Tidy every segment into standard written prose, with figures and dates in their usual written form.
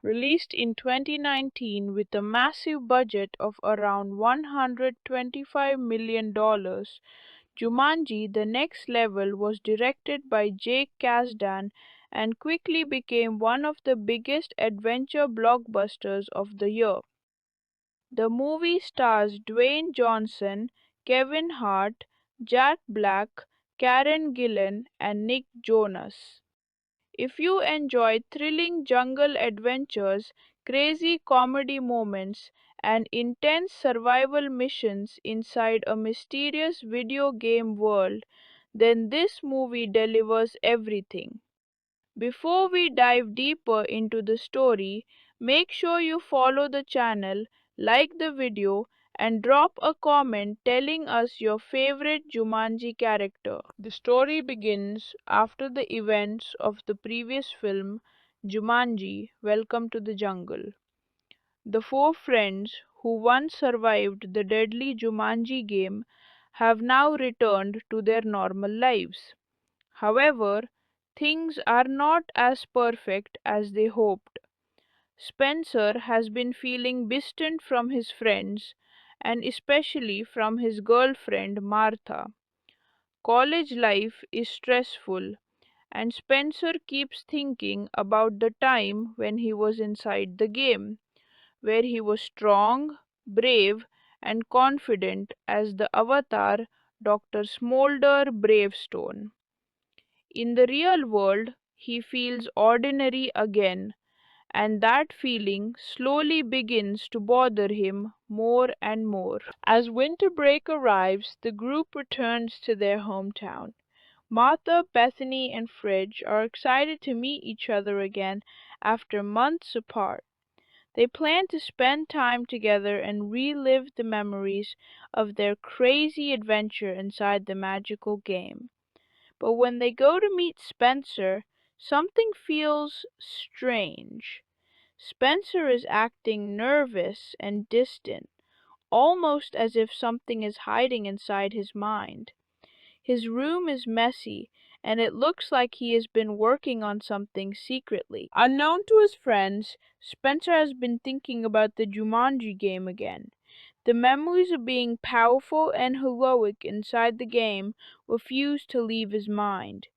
Released in 2019 with a massive budget of around $125 million, Jumanji: The Next Level was directed by Jake Kasdan and quickly became one of the biggest adventure blockbusters of the year. The movie stars Dwayne Johnson, Kevin Hart, Jack Black, Karen Gillan, and Nick Jonas. If you enjoy thrilling jungle adventures, crazy comedy moments, and intense survival missions inside a mysterious video game world, then this movie delivers everything. Before we dive deeper into the story, make sure you follow the channel, like the video, and drop a comment telling us your favorite Jumanji character. The story begins after the events of the previous film, Jumanji: Welcome to the Jungle. The four friends who once survived the deadly Jumanji game have now returned to their normal lives. However, things are not as perfect as they hoped. Spencer has been feeling distant from his friends and especially from his girlfriend Martha. College life is stressful, and Spencer keeps thinking about the time when he was inside the game, where he was strong, brave, and confident as the avatar Dr. Smolder Bravestone. In the real world, he feels ordinary again, and that feeling slowly begins to bother him more and more. As winter break arrives, the group returns to their hometown. Martha, Bethany, and Fridge are excited to meet each other again after months apart. They plan to spend time together and relive the memories of their crazy adventure inside the magical game. But when they go to meet Spencer, something feels strange. Spencer is acting nervous and distant, almost as if something is hiding inside his mind. His room is messy, and it looks like he has been working on something secretly. Unknown to his friends, Spencer has been thinking about the Jumanji game again. The memories of being powerful and heroic inside the game refuse to leave his mind.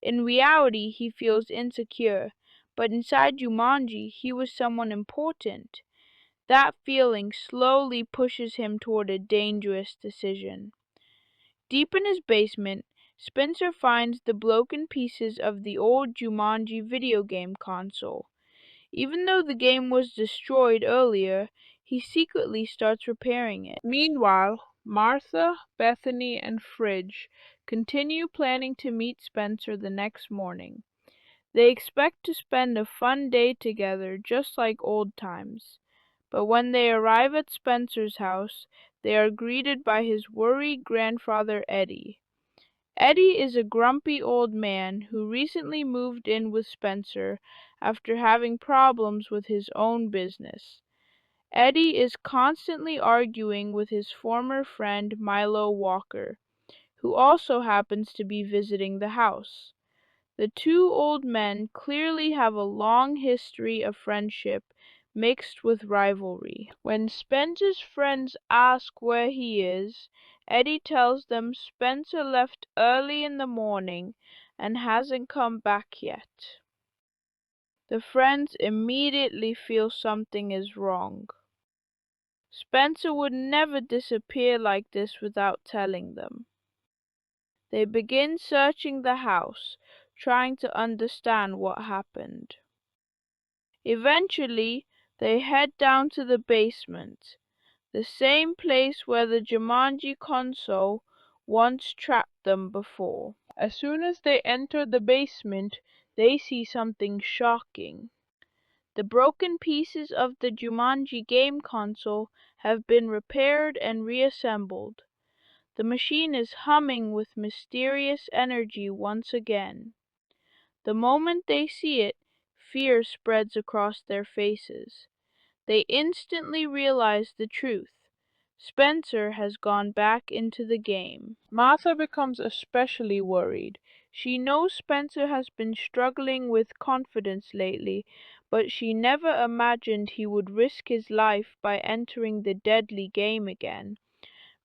In reality, he feels insecure, but inside Jumanji, he was someone important. That feeling slowly pushes him toward a dangerous decision. Deep in his basement, Spencer finds the broken pieces of the old Jumanji video game console. Even though the game was destroyed earlier, he secretly starts repairing it. Meanwhile, Martha, Bethany, and Fridge continue planning to meet Spencer the next morning. They expect to spend a fun day together just like old times. But when they arrive at Spencer's house, they are greeted by his worried grandfather Eddie. Eddie is a grumpy old man who recently moved in with Spencer after having problems with his own business. Eddie is constantly arguing with his former friend Milo Walker, who also happens to be visiting the house. The two old men clearly have a long history of friendship mixed with rivalry. When Spencer's friends ask where he is, Eddie tells them Spencer left early in the morning and hasn't come back yet. The friends immediately feel something is wrong. Spencer would never disappear like this without telling them. They begin searching the house, trying to understand what happened. Eventually, they head down to the basement, the same place where the Jumanji console once trapped them before. As soon as they enter the basement, they see something shocking. The broken pieces of the Jumanji game console have been repaired and reassembled. The machine is humming with mysterious energy once again. The moment they see it, fear spreads across their faces. They instantly realize the truth. Spencer has gone back into the game. Martha becomes especially worried. She knows Spencer has been struggling with confidence lately, but she never imagined he would risk his life by entering the deadly game again.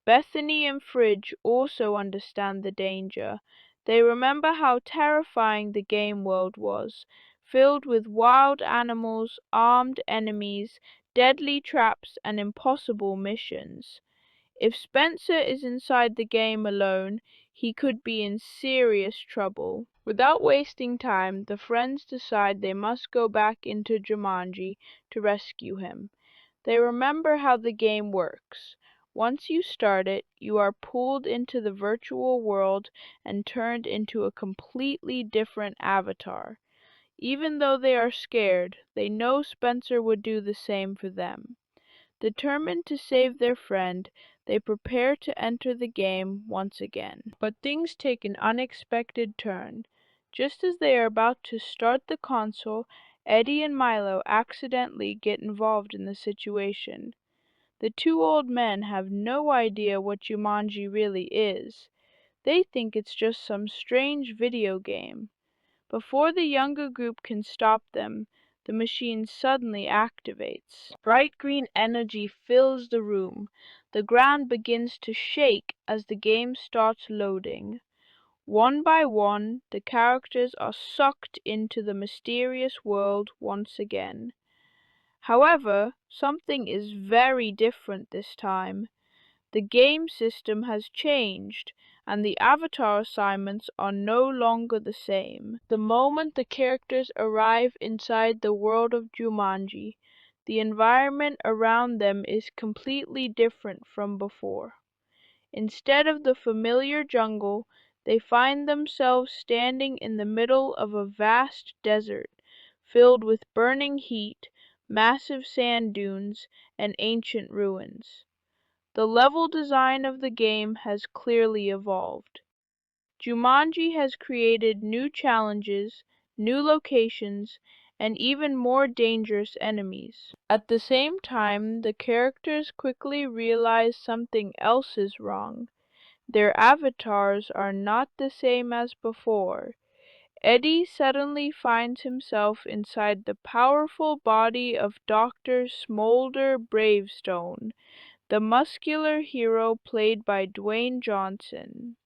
Bethany and Fridge also understand the danger. They remember how terrifying the game world was, filled with wild animals, armed enemies, deadly traps, and impossible missions. If Spencer is inside the game alone, he could be in serious trouble. Without wasting time, the friends decide they must go back into Jumanji to rescue him. They remember how the game works. Once you start it, you are pulled into the virtual world and turned into a completely different avatar. Even though they are scared, they know Spencer would do the same for them. Determined to save their friend, they prepare to enter the game once again. But things take an unexpected turn. Just as they are about to start the console, Eddie and Milo accidentally get involved in the situation. The two old men have no idea what Jumanji really is. They think it's just some strange video game. Before the younger group can stop them, the machine suddenly activates. Bright green energy fills the room. The ground begins to shake as the game starts loading. One by one, the characters are sucked into the mysterious world once again. However, something is very different this time. The game system has changed, and the avatar assignments are no longer the same. The moment the characters arrive inside the world of Jumanji, the environment around them is completely different from before. Instead of the familiar jungle, they find themselves standing in the middle of a vast desert, filled with burning heat, massive sand dunes, and ancient ruins. The level design of the game has clearly evolved. Jumanji has created new challenges, new locations, and even more dangerous enemies. At the same time, the characters quickly realize something else is wrong. Their avatars are not the same as before. Eddie suddenly finds himself inside the powerful body of Dr. Smolder Bravestone, the muscular hero played by Dwayne Johnson.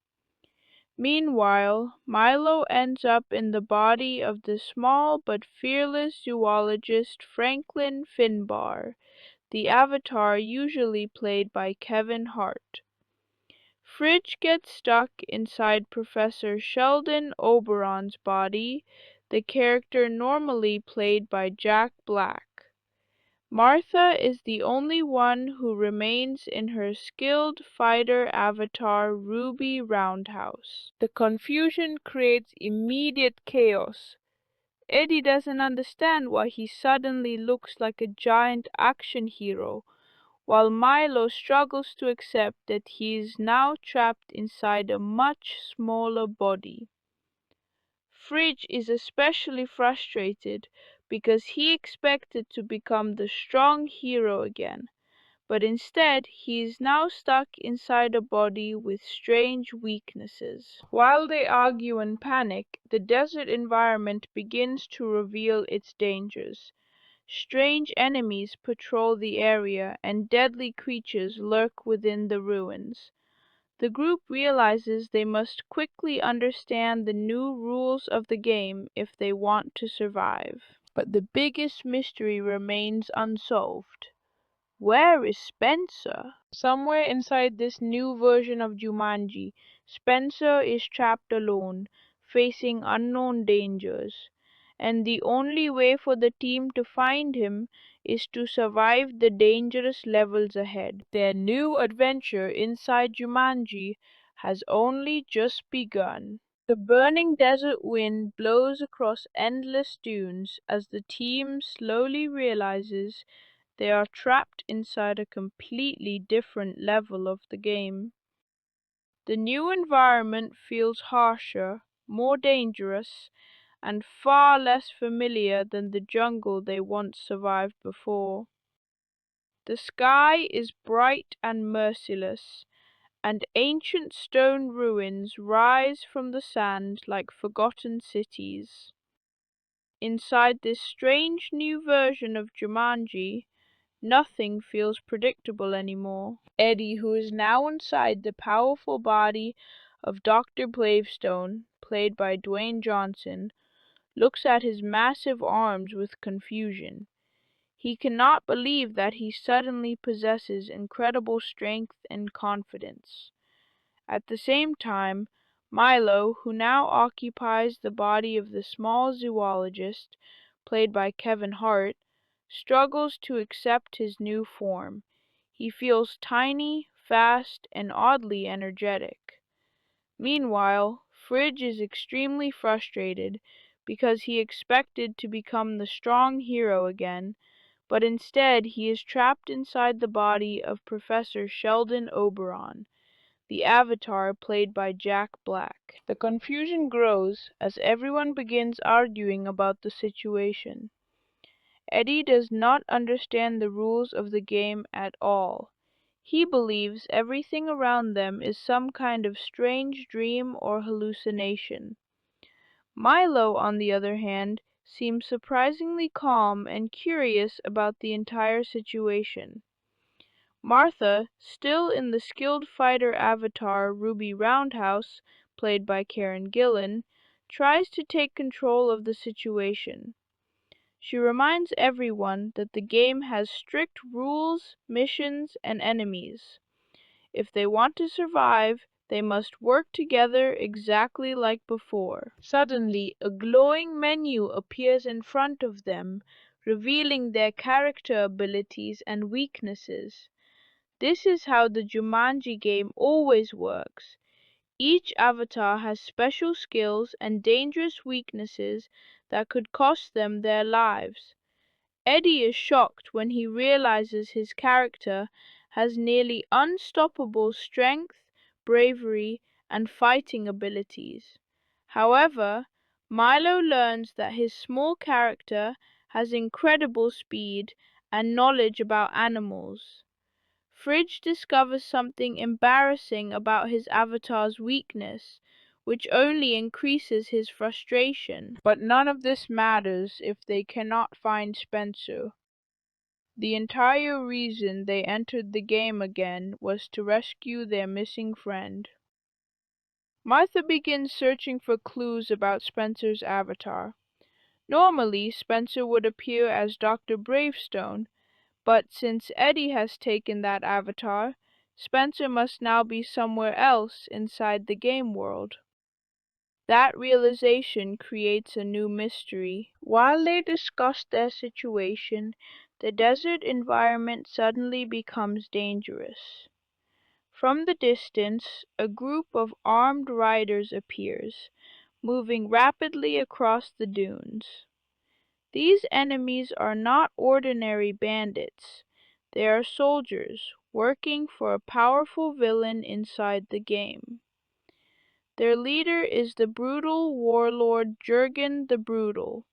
Meanwhile, Milo ends up in the body of the small but fearless zoologist Franklin Finbar, the avatar usually played by Kevin Hart. Fridge gets stuck inside Professor Sheldon Oberon's body, the character normally played by Jack Black. Martha is the only one who remains in her skilled fighter avatar Ruby Roundhouse. The confusion creates immediate chaos. Eddie doesn't understand why he suddenly looks like a giant action hero, while Milo struggles to accept that he is now trapped inside a much smaller body. Fridge is especially frustrated because he expected to become the strong hero again, but instead he is now stuck inside a body with strange weaknesses. While they argue and panic, the desert environment begins to reveal its dangers. Strange enemies patrol the area and deadly creatures lurk within the ruins. The group realizes they must quickly understand the new rules of the game if they want to survive. But the biggest mystery remains unsolved. Where is Spencer? Somewhere inside this new version of Jumanji, Spencer is trapped alone, facing unknown dangers. And the only way for the team to find him is to survive the dangerous levels ahead. Their new adventure inside Jumanji has only just begun. The burning desert wind blows across endless dunes as the team slowly realizes they are trapped inside a completely different level of the game. The new environment feels harsher, more dangerous, and far less familiar than the jungle they once survived before. The sky is bright and merciless, and ancient stone ruins rise from the sand like forgotten cities. inside this strange new version of Jumanji, nothing feels predictable anymore. Eddie, who is now inside the powerful body of Dr. Bravestone, played by Dwayne Johnson, looks at his massive arms with confusion. He cannot believe that he suddenly possesses incredible strength and confidence. At the same time, Milo, who now occupies the body of the small zoologist, played by Kevin Hart, struggles to accept his new form. He feels tiny, fast, and oddly energetic. Meanwhile, Fridge is extremely frustrated because he expected to become the strong hero again, but instead he is trapped inside the body of Professor Sheldon Oberon, the Avatar played by Jack Black. The confusion grows as everyone begins arguing about the situation. Eddie does not understand the rules of the game at all. He believes everything around them is some kind of strange dream or hallucination. Milo, on the other hand, seems surprisingly calm and curious about the entire situation. Martha, still in the skilled fighter avatar Ruby Roundhouse, played by Karen Gillan, tries to take control of the situation. She reminds everyone that the game has strict rules, missions, and enemies. If they want to survive, they must work together exactly like before. Suddenly, a glowing menu appears in front of them, revealing their character abilities and weaknesses. This is how the Jumanji game always works. Each avatar has special skills and dangerous weaknesses that could cost them their lives. Eddie is shocked when he realizes his character has nearly unstoppable strength, bravery, and fighting abilities. However, Milo learns that his small character has incredible speed and knowledge about animals. Fridge discovers something embarrassing about his avatar's weakness, which only increases his frustration. But none of this matters if they cannot find Spencer. The entire reason they entered the game again was to rescue their missing friend. Martha begins searching for clues about Spencer's avatar. Normally, Spencer would appear as Dr. Bravestone, but since Eddie has taken that avatar, Spencer must now be somewhere else inside the game world. That realization creates a new mystery. While they discuss their situation, the desert environment suddenly becomes dangerous. From the distance, a group of armed riders appears, moving rapidly across the dunes. These enemies are not ordinary bandits. They are soldiers working for a powerful villain inside the game. Their leader is the brutal warlord Jurgen the Brutal,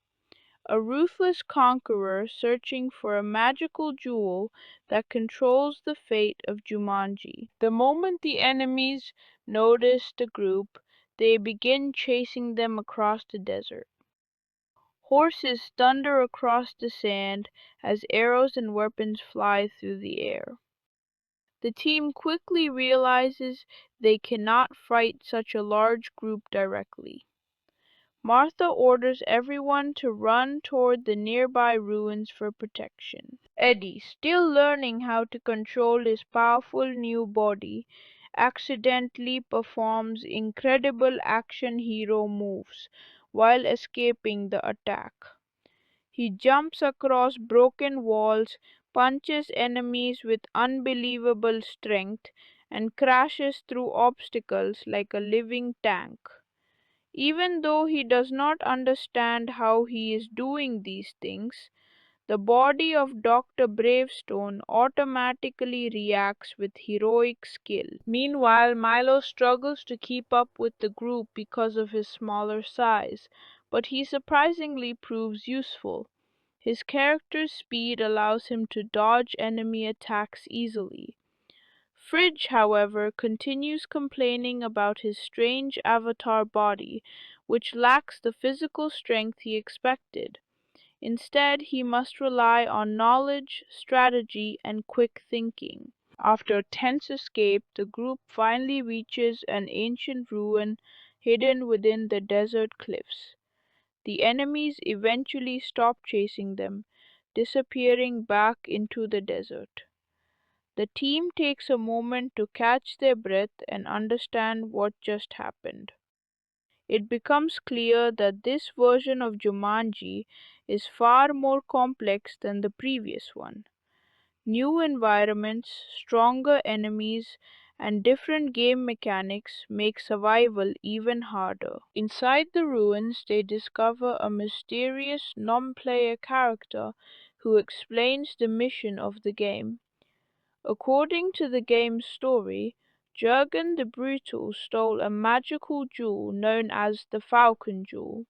a ruthless conqueror searching for a magical jewel that controls the fate of Jumanji. The moment the enemies notice the group, they begin chasing them across the desert. Horses thunder across the sand as arrows and weapons fly through the air. The team quickly realizes they cannot fight such a large group directly. Martha orders everyone to run toward the nearby ruins for protection. Eddie, still learning how to control his powerful new body, accidentally performs incredible action hero moves while escaping the attack. He jumps across broken walls, punches enemies with unbelievable strength, and crashes through obstacles like a living tank. Even though he does not understand how he is doing these things, the body of Dr. Bravestone automatically reacts with heroic skill. Meanwhile, Milo struggles to keep up with the group because of his smaller size, but he surprisingly proves useful. His character's speed allows him to dodge enemy attacks easily. Fridge, however, continues complaining about his strange avatar body, which lacks the physical strength he expected. Instead, he must rely on knowledge, strategy, and quick thinking. After a tense escape, the group finally reaches an ancient ruin hidden within the desert cliffs. The enemies eventually stop chasing them, disappearing back into the desert. The team takes a moment to catch their breath and understand what just happened. It becomes clear that this version of Jumanji is far more complex than the previous one. New environments, stronger enemies, and different game mechanics make survival even harder. Inside the ruins, they discover a mysterious non-player character who explains the mission of the game. According to the game's story, Jurgen the Brutal stole a magical jewel known as the Falcon Jewel.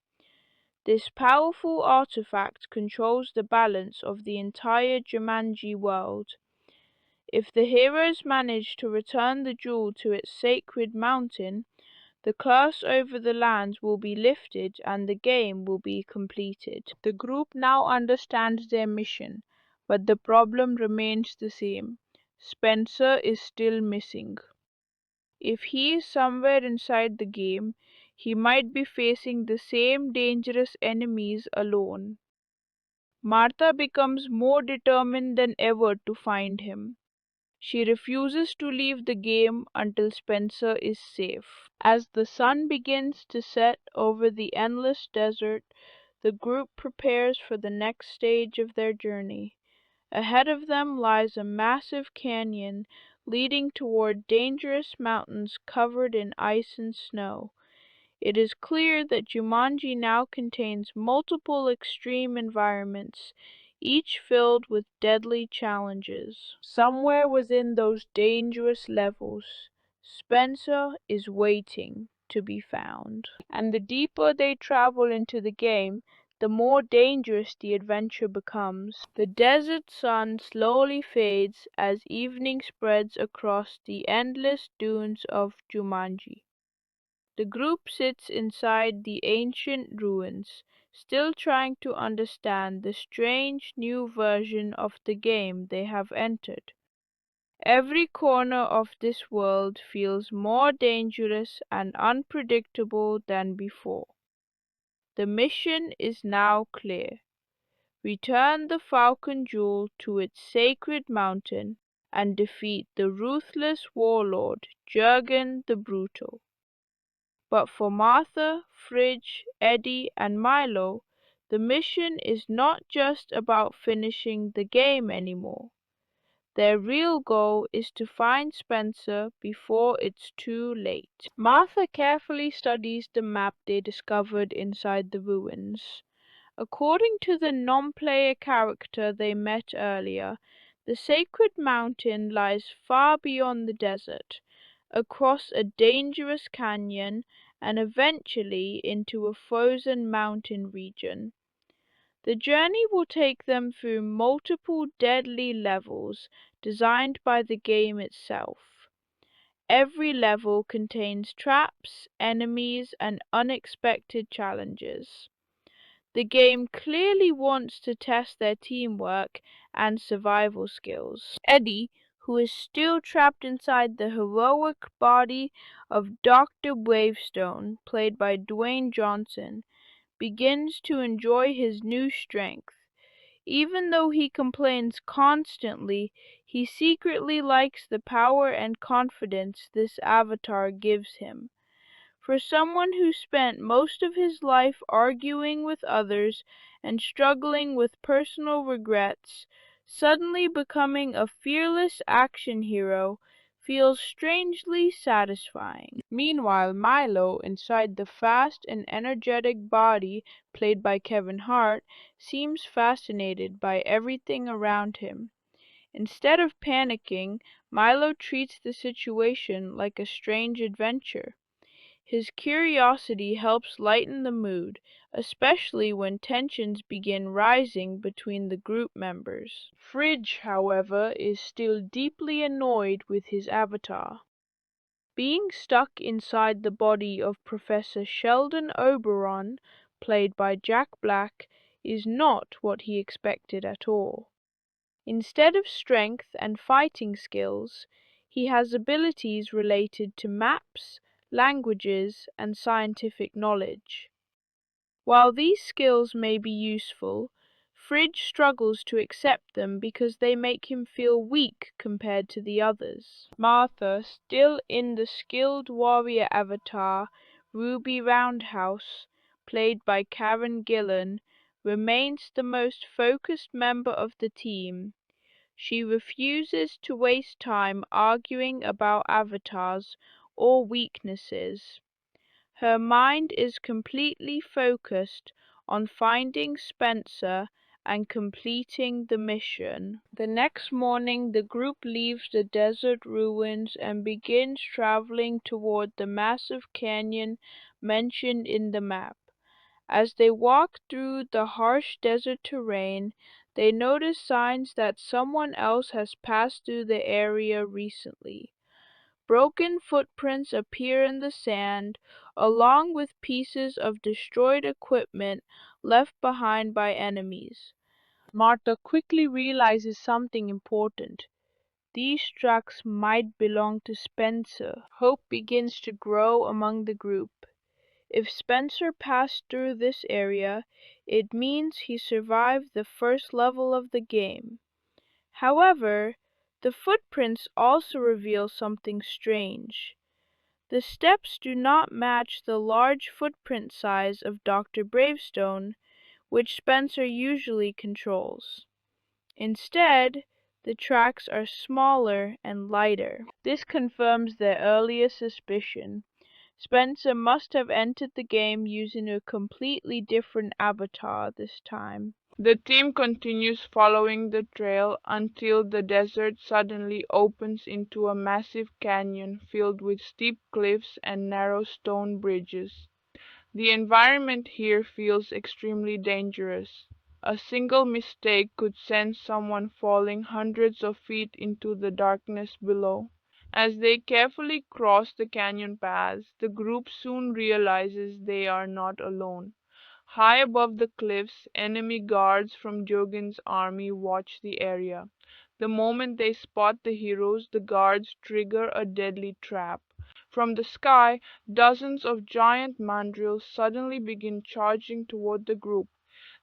This powerful artifact controls the balance of the entire Jumanji world. If the heroes manage to return the jewel to its sacred mountain, the curse over the lands will be lifted and the game will be completed. The group now understands their mission, but the problem remains the same. Spencer is still missing. If he is somewhere inside the game, he might be facing the same dangerous enemies alone. Martha becomes more determined than ever to find him. She refuses to leave the game until Spencer is safe. As the sun begins to set over the endless desert, the group prepares for the next stage of their journey. Ahead of them lies a massive canyon leading toward dangerous mountains covered in ice and snow. It is clear that Jumanji now contains multiple extreme environments, each filled with deadly challenges. Somewhere within those dangerous levels, Spencer is waiting to be found. And the deeper they travel into the game, the more dangerous the adventure becomes. The desert sun slowly fades as evening spreads across the endless dunes of Jumanji. The group sits inside the ancient ruins, still trying to understand the strange new version of the game they have entered. Every corner of this world feels more dangerous and unpredictable than before. The mission is now clear. Return the Falcon Jewel to its sacred mountain and defeat the ruthless warlord Jurgen the Brutal. But for Martha, Fridge, Eddie, and Milo, the mission is not just about finishing the game anymore. Their real goal is to find Spencer before it's too late. Martha carefully studies the map they discovered inside the ruins. According to the non-player character they met earlier, the sacred mountain lies far beyond the desert, across a dangerous canyon, and eventually into a frozen mountain region. The journey will take them through multiple deadly levels designed by the game itself. Every level contains traps, enemies, and unexpected challenges. The game clearly wants to test their teamwork and survival skills. Eddie, who is still trapped inside the heroic body of Dr. Bravestone, played by Dwayne Johnson, begins to enjoy his new strength. Even though he complains constantly, he secretly likes the power and confidence this avatar gives him. For someone who spent most of his life arguing with others and struggling with personal regrets, suddenly becoming a fearless action hero feels strangely satisfying. Meanwhile, Milo, inside the fast and energetic body played by Kevin Hart, seems fascinated by everything around him. Instead of panicking, Milo treats the situation like a strange adventure. His curiosity helps lighten the mood, especially when tensions begin rising between the group members. Fridge, however, is still deeply annoyed with his avatar. Being stuck inside the body of Professor Sheldon Oberon, played by Jack Black, is not what he expected at all. Instead of strength and fighting skills, he has abilities related to maps, languages, and scientific knowledge. While these skills may be useful, Fridge struggles to accept them because they make him feel weak compared to the others. Martha, still in the skilled warrior avatar Ruby Roundhouse, played by Karen Gillan, remains the most focused member of the team. She refuses to waste time arguing about avatars or weaknesses. Her mind is completely focused on finding Spencer and completing the mission. The next morning the group leaves the desert ruins and begins traveling toward the massive canyon mentioned in the map. As they walk through the harsh desert terrain, they notice signs that someone else has passed through the area recently. Broken footprints appear in the sand, along with pieces of destroyed equipment left behind by enemies. Martha quickly realizes something important. These tracks might belong to Spencer. Hope begins to grow among the group. If Spencer passed through this area, it means he survived the first level of the game. However, the footprints also reveal something strange. The steps do not match the large footprint size of Dr. Bravestone, which Spencer usually controls. Instead, the tracks are smaller and lighter. This confirms their earlier suspicion. Spencer must have entered the game using a completely different avatar this time. The team continues following the trail until the desert suddenly opens into a massive canyon filled with steep cliffs and narrow stone bridges. The environment here feels extremely dangerous. A single mistake could send someone falling hundreds of feet into the darkness below. As they carefully cross the canyon paths, the group soon realizes they are not alone. High above the cliffs, enemy guards from Jogin's army watch the area. The moment they spot the heroes, the guards trigger a deadly trap. From the sky, dozens of giant mandrills suddenly begin charging toward the group.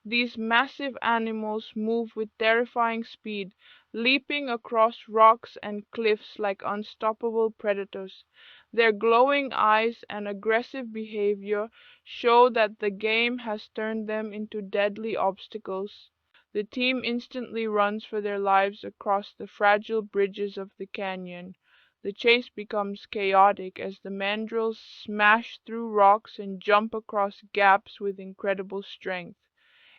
These massive animals move with terrifying speed, leaping across rocks and cliffs like unstoppable predators. Their glowing eyes and aggressive behavior show that the game has turned them into deadly obstacles. The team instantly runs for their lives across the fragile bridges of the canyon. The chase becomes chaotic as the mandrills smash through rocks and jump across gaps with incredible strength.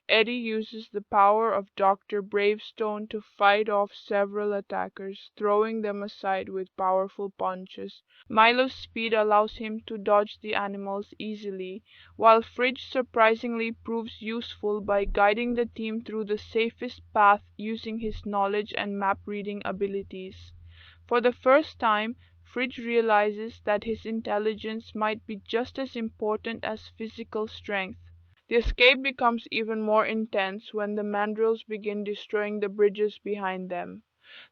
Eddie uses the power of Dr. Bravestone to fight off several attackers, throwing them aside with powerful punches. Milo's speed allows him to dodge the animals easily, while Fridge surprisingly proves useful by guiding the team through the safest path using his knowledge and map-reading abilities. For the first time, Fridge realizes that his intelligence might be just as important as physical strength. The escape becomes even more intense when the mandrills begin destroying the bridges behind them.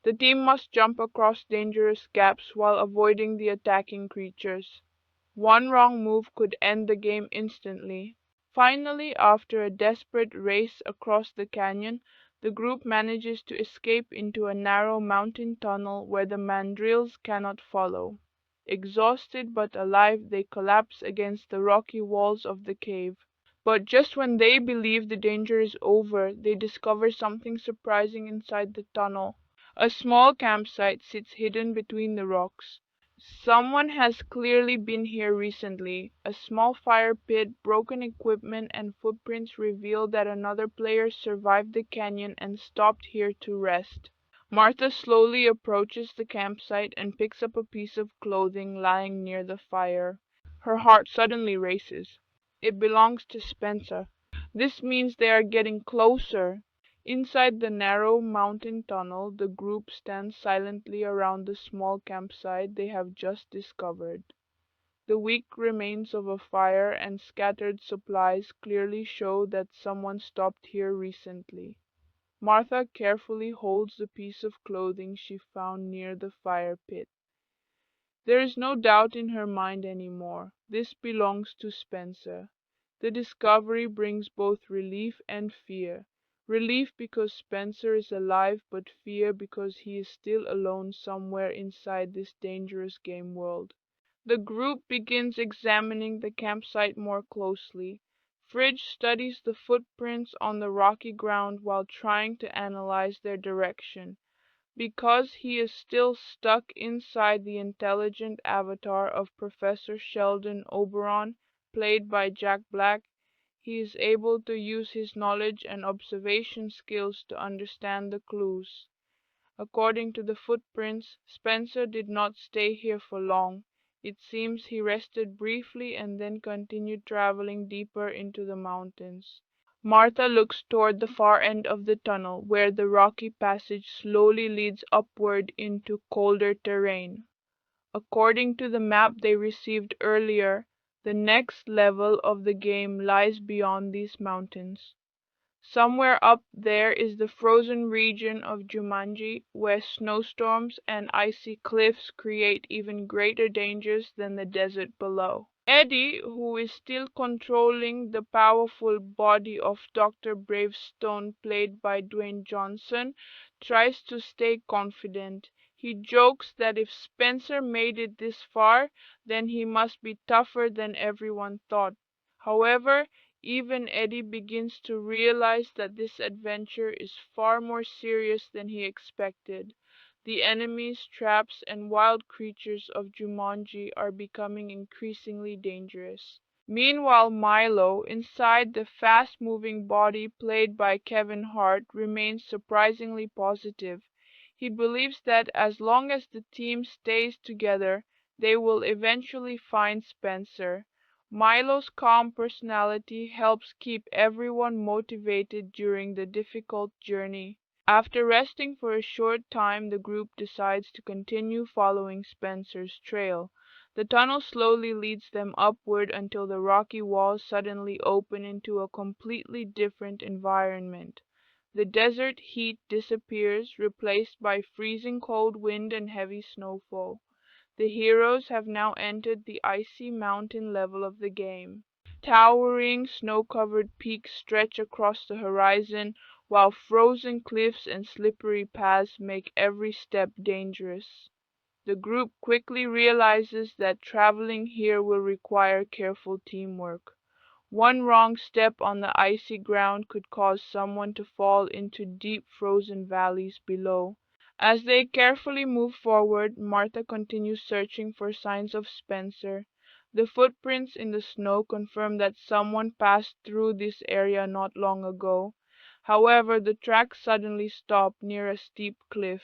The team must jump across dangerous gaps while avoiding the attacking creatures. One wrong move could end the game instantly. Finally, after a desperate race across the canyon, the group manages to escape into a narrow mountain tunnel where the mandrills cannot follow. Exhausted but alive, they collapse against the rocky walls of the cave. But just when they believe the danger is over, they discover something surprising inside the tunnel. A small campsite sits hidden between the rocks. Someone has clearly been here recently. A small fire pit, broken equipment, and footprints reveal that another player survived the canyon and stopped here to rest. Martha slowly approaches the campsite and picks up a piece of clothing lying near the fire. Her heart suddenly races. It belongs to Spencer. This means they are getting closer. Inside the narrow mountain tunnel, the group stands silently around the small campsite they have just discovered. The weak remains of a fire and scattered supplies clearly show that someone stopped here recently. Martha carefully holds the piece of clothing she found near the fire pit. There is no doubt in her mind anymore. This belongs to Spencer. The discovery brings both relief and fear. Relief because Spencer is alive, but fear because he is still alone somewhere inside this dangerous game world. The group begins examining the campsite more closely. Fridge studies the footprints on the rocky ground while trying to analyze their direction. Because he is still stuck inside the intelligent avatar of Professor Sheldon Oberon, played by Jack Black, he is able to use his knowledge and observation skills to understand the clues. According to the footprints, Spencer did not stay here for long. It seems he rested briefly and then continued traveling deeper into the mountains. Martha looks toward the far end of the tunnel, where the rocky passage slowly leads upward into colder terrain. According to the map they received earlier, the next level of the game lies beyond these mountains. Somewhere up there is the frozen region of Jumanji, where snowstorms and icy cliffs create even greater dangers than the desert below. Eddie, who is still controlling the powerful body of Dr. Bravestone, played by Dwayne Johnson, tries to stay confident. He jokes that if Spencer made it this far, then he must be tougher than everyone thought. However, even Eddie begins to realize that this adventure is far more serious than he expected. The enemies, traps, and wild creatures of Jumanji are becoming increasingly dangerous. Meanwhile, Milo, inside the fast-moving body played by Kevin Hart, remains surprisingly positive. He believes that as long as the team stays together, they will eventually find Spencer. Milo's calm personality helps keep everyone motivated during the difficult journey. After resting for a short time, the group decides to continue following Spencer's trail. The tunnel slowly leads them upward until the rocky walls suddenly open into a completely different environment. The desert heat disappears, replaced by freezing cold wind and heavy snowfall. The heroes have now entered the icy mountain level of the game. Towering, snow-covered peaks stretch across the horizon, while frozen cliffs and slippery paths make every step dangerous. The group quickly realizes that traveling here will require careful teamwork. One wrong step on the icy ground could cause someone to fall into deep frozen valleys below. As they carefully move forward, Martha continues searching for signs of Spencer. The footprints in the snow confirm that someone passed through this area not long ago. However, the tracks suddenly stop near a steep cliff.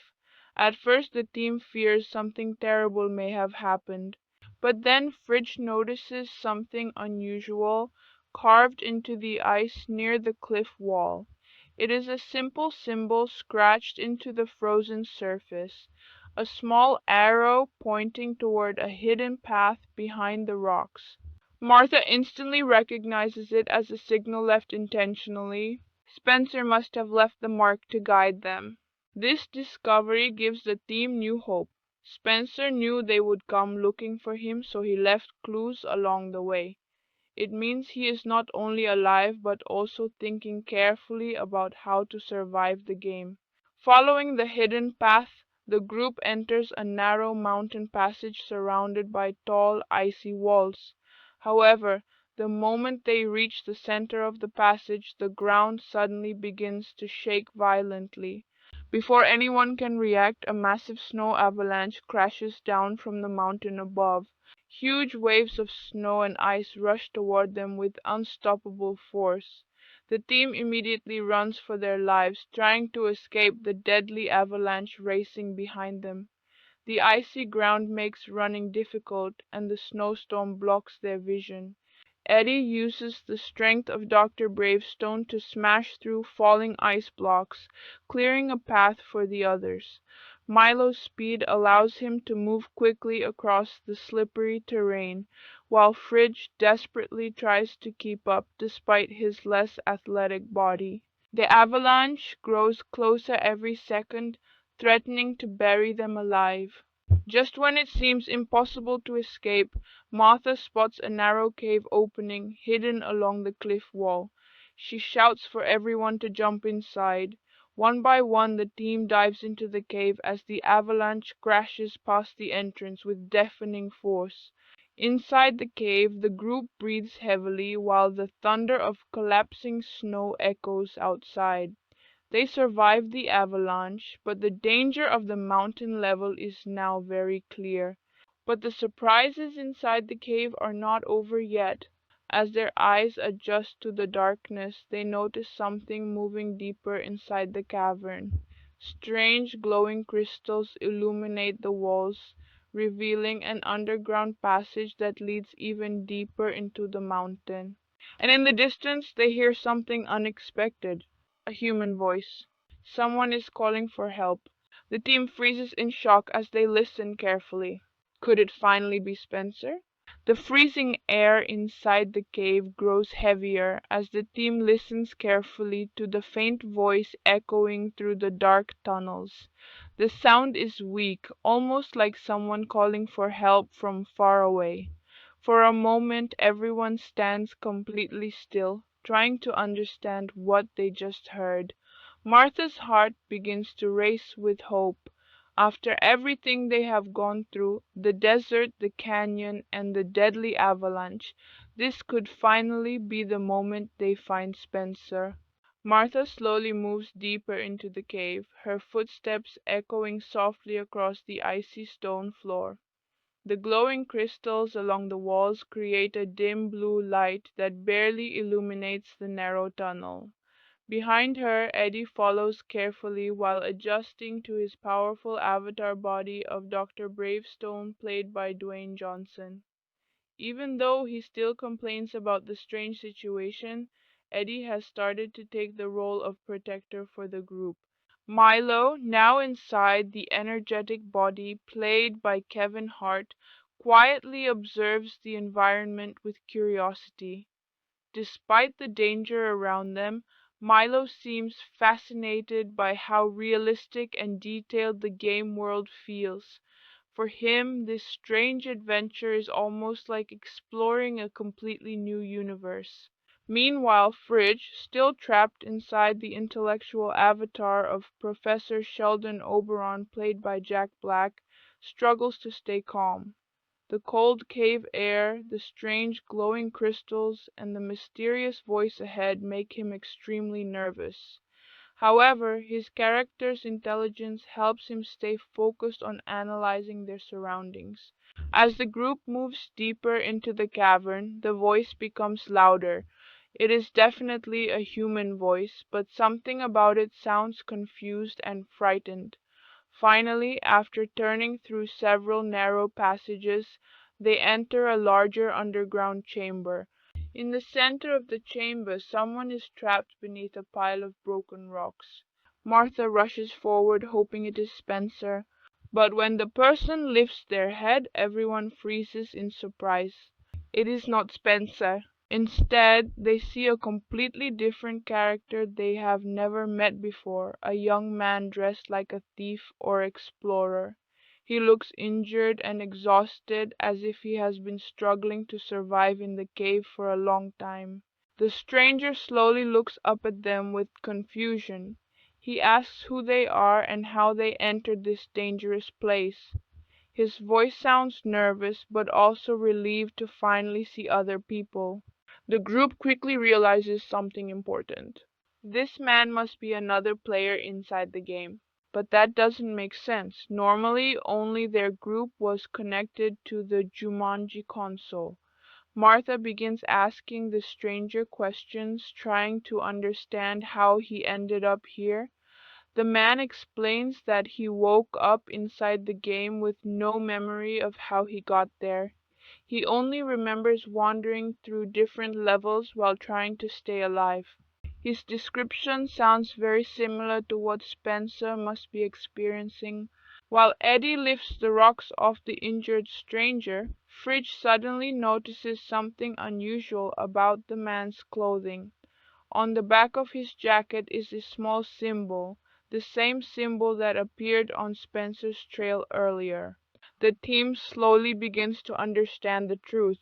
At first the team fears something terrible may have happened. But then Fridge notices something unusual carved into the ice near the cliff wall. It is a simple symbol scratched into the frozen surface, a small arrow pointing toward a hidden path behind the rocks. Martha instantly recognizes it as a signal left intentionally. Spencer must have left the mark to guide them. This discovery gives the team new hope. Spencer knew they would come looking for him, so he left clues along the way. It means he is not only alive but also thinking carefully about how to survive the game. Following the hidden path, the group enters a narrow mountain passage surrounded by tall, icy walls. However, the moment they reach the center of the passage, the ground suddenly begins to shake violently. Before anyone can react, a massive snow avalanche crashes down from the mountain above. Huge waves of snow and ice rush toward them with unstoppable force. The team immediately runs for their lives, trying to escape the deadly avalanche racing behind them. The icy ground makes running difficult, and the snowstorm blocks their vision. Eddie uses the strength of Dr. Bravestone to smash through falling ice blocks, clearing a path for the others. Milo's speed allows him to move quickly across the slippery terrain, while Fridge desperately tries to keep up despite his less athletic body. The avalanche grows closer every second, threatening to bury them alive. Just when it seems impossible to escape, Martha spots a narrow cave opening hidden along the cliff wall. She shouts for everyone to jump inside. One by one, the team dives into the cave as the avalanche crashes past the entrance with deafening force. Inside the cave, the group breathes heavily while the thunder of collapsing snow echoes outside. They survive the avalanche, but the danger of the mountain level is now very clear. But the surprises inside the cave are not over yet. As their eyes adjust to the darkness, they notice something moving deeper inside the cavern. Strange glowing crystals illuminate the walls, revealing an underground passage that leads even deeper into the mountain. And in the distance, they hear something unexpected. A human voice. Someone is calling for help. The team freezes in shock as they listen carefully. Could it finally be Spencer? The freezing air inside the cave grows heavier as the team listens carefully to the faint voice echoing through the dark tunnels. The sound is weak, almost like someone calling for help from far away. For a moment, everyone stands completely still, trying to understand what they just heard. Martha's heart begins to race with hope. After everything they have gone through, the desert, the canyon, and the deadly avalanche, this could finally be the moment they find Spencer. Martha slowly moves deeper into the cave, her footsteps echoing softly across the icy stone floor. The glowing crystals along the walls create a dim blue light that barely illuminates the narrow tunnel. Behind her, Eddie follows carefully while adjusting to his powerful avatar body of Dr. Bravestone, played by Dwayne Johnson. Even though he still complains about the strange situation, Eddie has started to take the role of protector for the group. Milo, now inside the energetic body played by Kevin Hart, quietly observes the environment with curiosity. Despite the danger around them, Milo seems fascinated by how realistic and detailed the game world feels. For him, this strange adventure is almost like exploring a completely new universe. Meanwhile, Fridge, still trapped inside the intellectual avatar of Professor Sheldon Oberon, played by Jack Black, struggles to stay calm. The cold cave air, the strange glowing crystals, and the mysterious voice ahead make him extremely nervous. However, his character's intelligence helps him stay focused on analyzing their surroundings. As the group moves deeper into the cavern, the voice becomes louder. It is definitely a human voice, but something about it sounds confused and frightened. Finally, after turning through several narrow passages, they enter a larger underground chamber. In the center of the chamber, someone is trapped beneath a pile of broken rocks. Martha rushes forward, hoping it is Spencer, but when the person lifts their head, everyone freezes in surprise. It is not Spencer. Instead, they see a completely different character they have never met before, a young man dressed like a thief or explorer. He looks injured and exhausted, as if he has been struggling to survive in the cave for a long time. The stranger slowly looks up at them with confusion. He asks who they are and how they entered this dangerous place. His voice sounds nervous, but also relieved to finally see other people. The group quickly realizes something important. This man must be another player inside the game. But that doesn't make sense. Normally, only their group was connected to the Jumanji console. Martha begins asking the stranger questions, trying to understand how he ended up here. The man explains that he woke up inside the game with no memory of how he got there. He only remembers wandering through different levels while trying to stay alive. His description sounds very similar to what Spencer must be experiencing. While Eddie lifts the rocks off the injured stranger, Fridge suddenly notices something unusual about the man's clothing. On the back of his jacket is a small symbol, the same symbol that appeared on Spencer's trail earlier. The team slowly begins to understand the truth.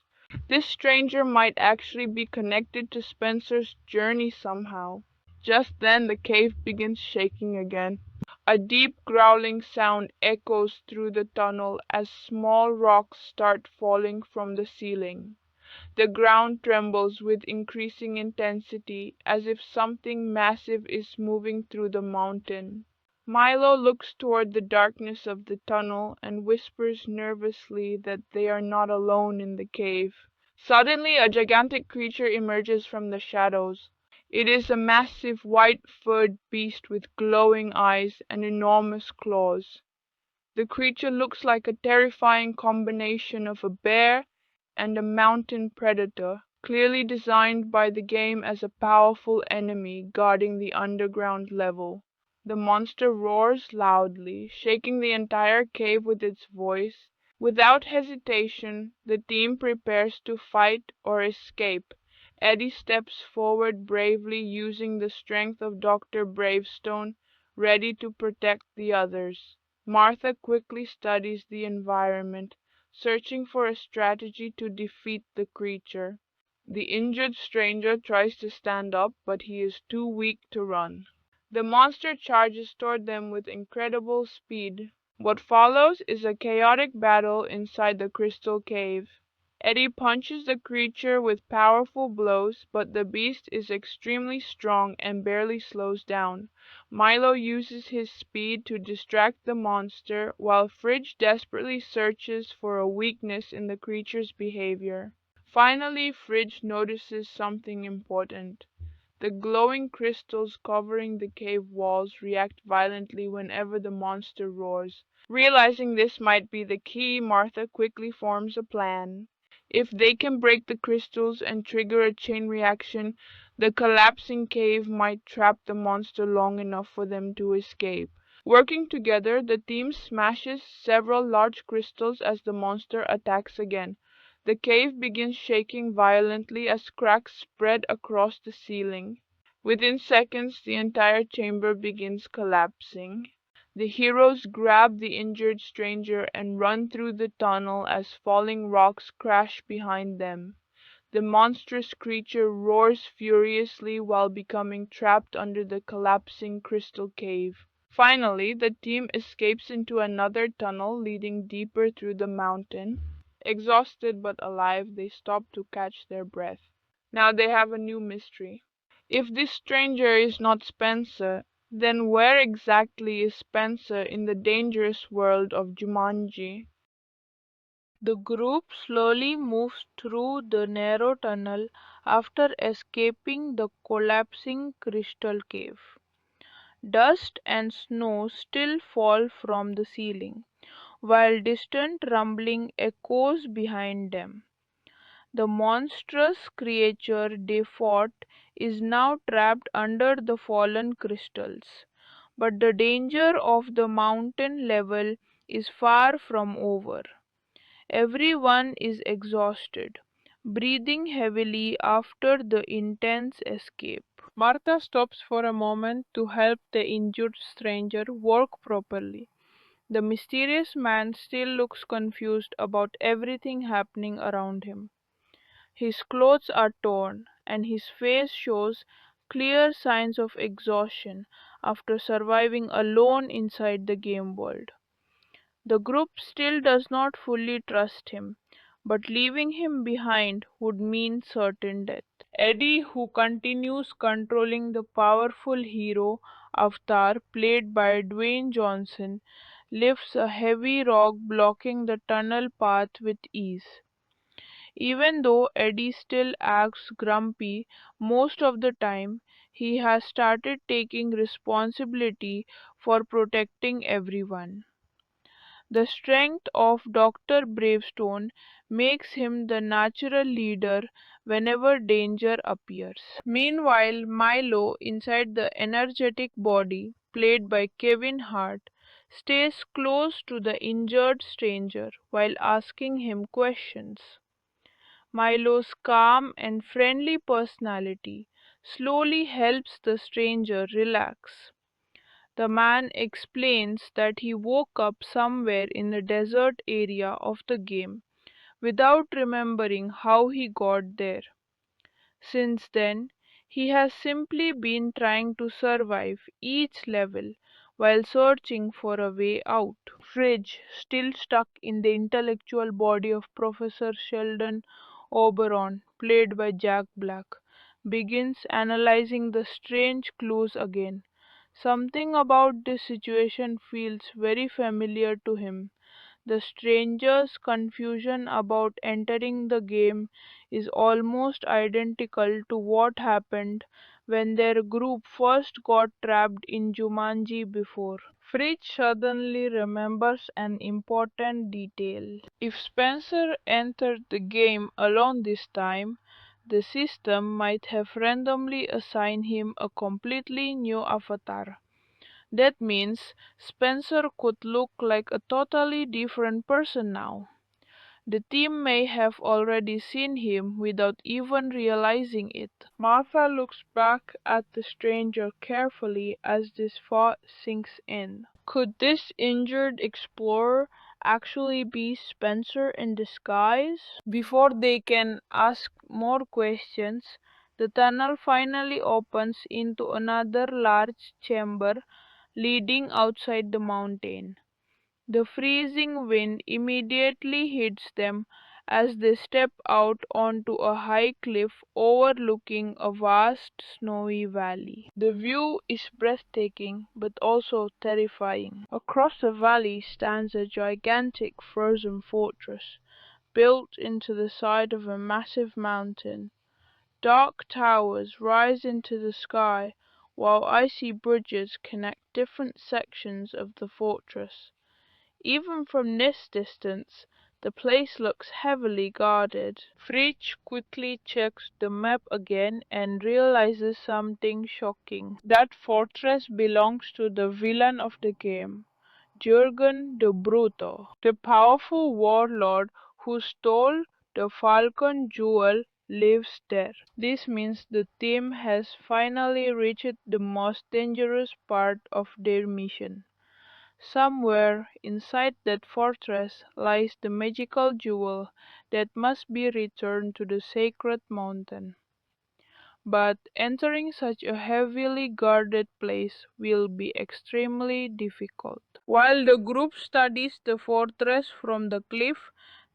This stranger might actually be connected to Spencer's journey somehow. Just then the cave begins shaking again. A deep growling sound echoes through the tunnel as small rocks start falling from the ceiling. The ground trembles with increasing intensity, as if something massive is moving through the mountain. Milo looks toward the darkness of the tunnel and whispers nervously that they are not alone in the cave. Suddenly, a gigantic creature emerges from the shadows. It is a massive white-furred beast with glowing eyes and enormous claws. The creature looks like a terrifying combination of a bear and a mountain predator, clearly designed by the game as a powerful enemy guarding the underground level. The monster roars loudly, shaking the entire cave with its voice. Without hesitation, the team prepares to fight or escape. Eddie steps forward bravely, using the strength of Dr. Bravestone, ready to protect the others. Martha quickly studies the environment, searching for a strategy to defeat the creature. The injured stranger tries to stand up, but he is too weak to run. The monster charges toward them with incredible speed. What follows is a chaotic battle inside the crystal cave. Eddie punches the creature with powerful blows, but the beast is extremely strong and barely slows down. Milo uses his speed to distract the monster, while Fridge desperately searches for a weakness in the creature's behavior. Finally, Fridge notices something important. The glowing crystals covering the cave walls react violently whenever the monster roars. Realizing this might be the key, Martha quickly forms a plan. If they can break the crystals and trigger a chain reaction, the collapsing cave might trap the monster long enough for them to escape. Working together, the team smashes several large crystals as the monster attacks again. The cave begins shaking violently as cracks spread across the ceiling. Within seconds, the entire chamber begins collapsing. The heroes grab the injured stranger and run through the tunnel as falling rocks crash behind them. The monstrous creature roars furiously while becoming trapped under the collapsing crystal cave. Finally, the team escapes into another tunnel leading deeper through the mountain. Exhausted but alive, they stop to catch their breath. Now they have a new mystery. If this stranger is not Spencer, then where exactly is Spencer in the dangerous world of Jumanji? The group slowly moves through the narrow tunnel after escaping the collapsing crystal cave. Dust and snow still fall from the ceiling, while distant rumbling echoes behind them. The monstrous creature they fought is now trapped under the fallen crystals, but the danger of the mountain level is far from over. Everyone is exhausted, breathing heavily after the intense escape. Martha stops for a moment to help the injured stranger walk properly. The mysterious man still looks confused about everything happening around him. His clothes are torn, and his face shows clear signs of exhaustion after surviving alone inside the game world. The group still does not fully trust him, but leaving him behind would mean certain death. Eddie, who continues controlling the powerful hero avatar played by Dwayne Johnson, lifts a heavy rock blocking the tunnel path with ease. Even though Eddie still acts grumpy most of the time, he has started taking responsibility for protecting everyone. The strength of Dr. Bravestone makes him the natural leader whenever danger appears. Meanwhile, Milo, inside the energetic body, played by Kevin Hart, stays close to the injured stranger while asking him questions. Milo's calm and friendly personality slowly helps the stranger relax. The man explains that he woke up somewhere in the desert area of the game without remembering how he got there. Since then, he has simply been trying to survive each level while searching for a way out. Fridge, still stuck in the intellectual body of Professor Sheldon Oberon, played by Jack Black, begins analyzing the strange clues again. Something about this situation feels very familiar to him. The stranger's confusion about entering the game is almost identical to what happened when their group first got trapped in Jumanji before. Fritz suddenly remembers an important detail. If Spencer entered the game alone this time, the system might have randomly assigned him a completely new avatar. That means Spencer could look like a totally different person now. The team may have already seen him without even realizing it. Martha looks back at the stranger carefully as this thought sinks in. Could this injured explorer actually be Spencer in disguise? Before they can ask more questions, the tunnel finally opens into another large chamber leading outside the mountain. The freezing wind immediately hits them as they step out onto a high cliff overlooking a vast snowy valley. The view is breathtaking but also terrifying. Across the valley stands a gigantic frozen fortress built into the side of a massive mountain. Dark towers rise into the sky while icy bridges connect different sections of the fortress. Even from this distance, the place looks heavily guarded. Fritz quickly checks the map again and realizes something shocking. That fortress belongs to the villain of the game, Jurgen the Bruto, the powerful warlord who stole the Falcon Jewel lives there. This means the team has finally reached the most dangerous part of their mission. Somewhere inside that fortress lies the magical jewel that must be returned to the sacred mountain. But entering such a heavily guarded place will be extremely difficult. While the group studies the fortress from the cliff,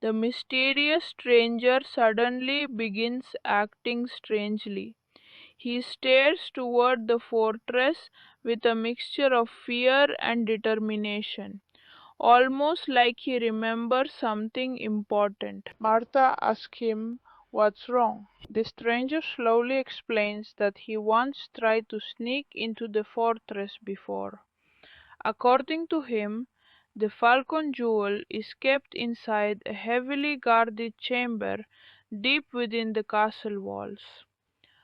the mysterious stranger suddenly begins acting strangely. He stares toward the fortress with a mixture of fear and determination, almost like he remembers something important. Martha asks him what's wrong. The stranger slowly explains that he once tried to sneak into the fortress before. According to him, the Falcon Jewel is kept inside a heavily guarded chamber deep within the castle walls.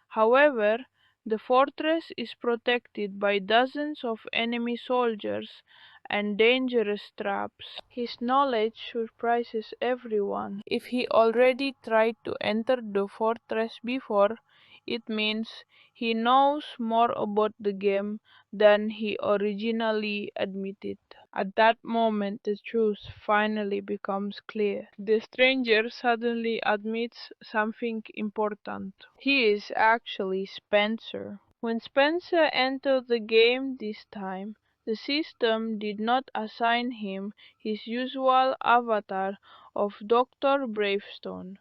However, the fortress is protected by dozens of enemy soldiers and dangerous traps. His knowledge surprises everyone. If he already tried to enter the fortress before, it means he knows more about the game than he originally admitted. At that moment, the truth finally becomes clear. The stranger suddenly admits something important. He is actually Spencer. When Spencer entered the game this time, the system did not assign him his usual avatar of Dr. Bravestone.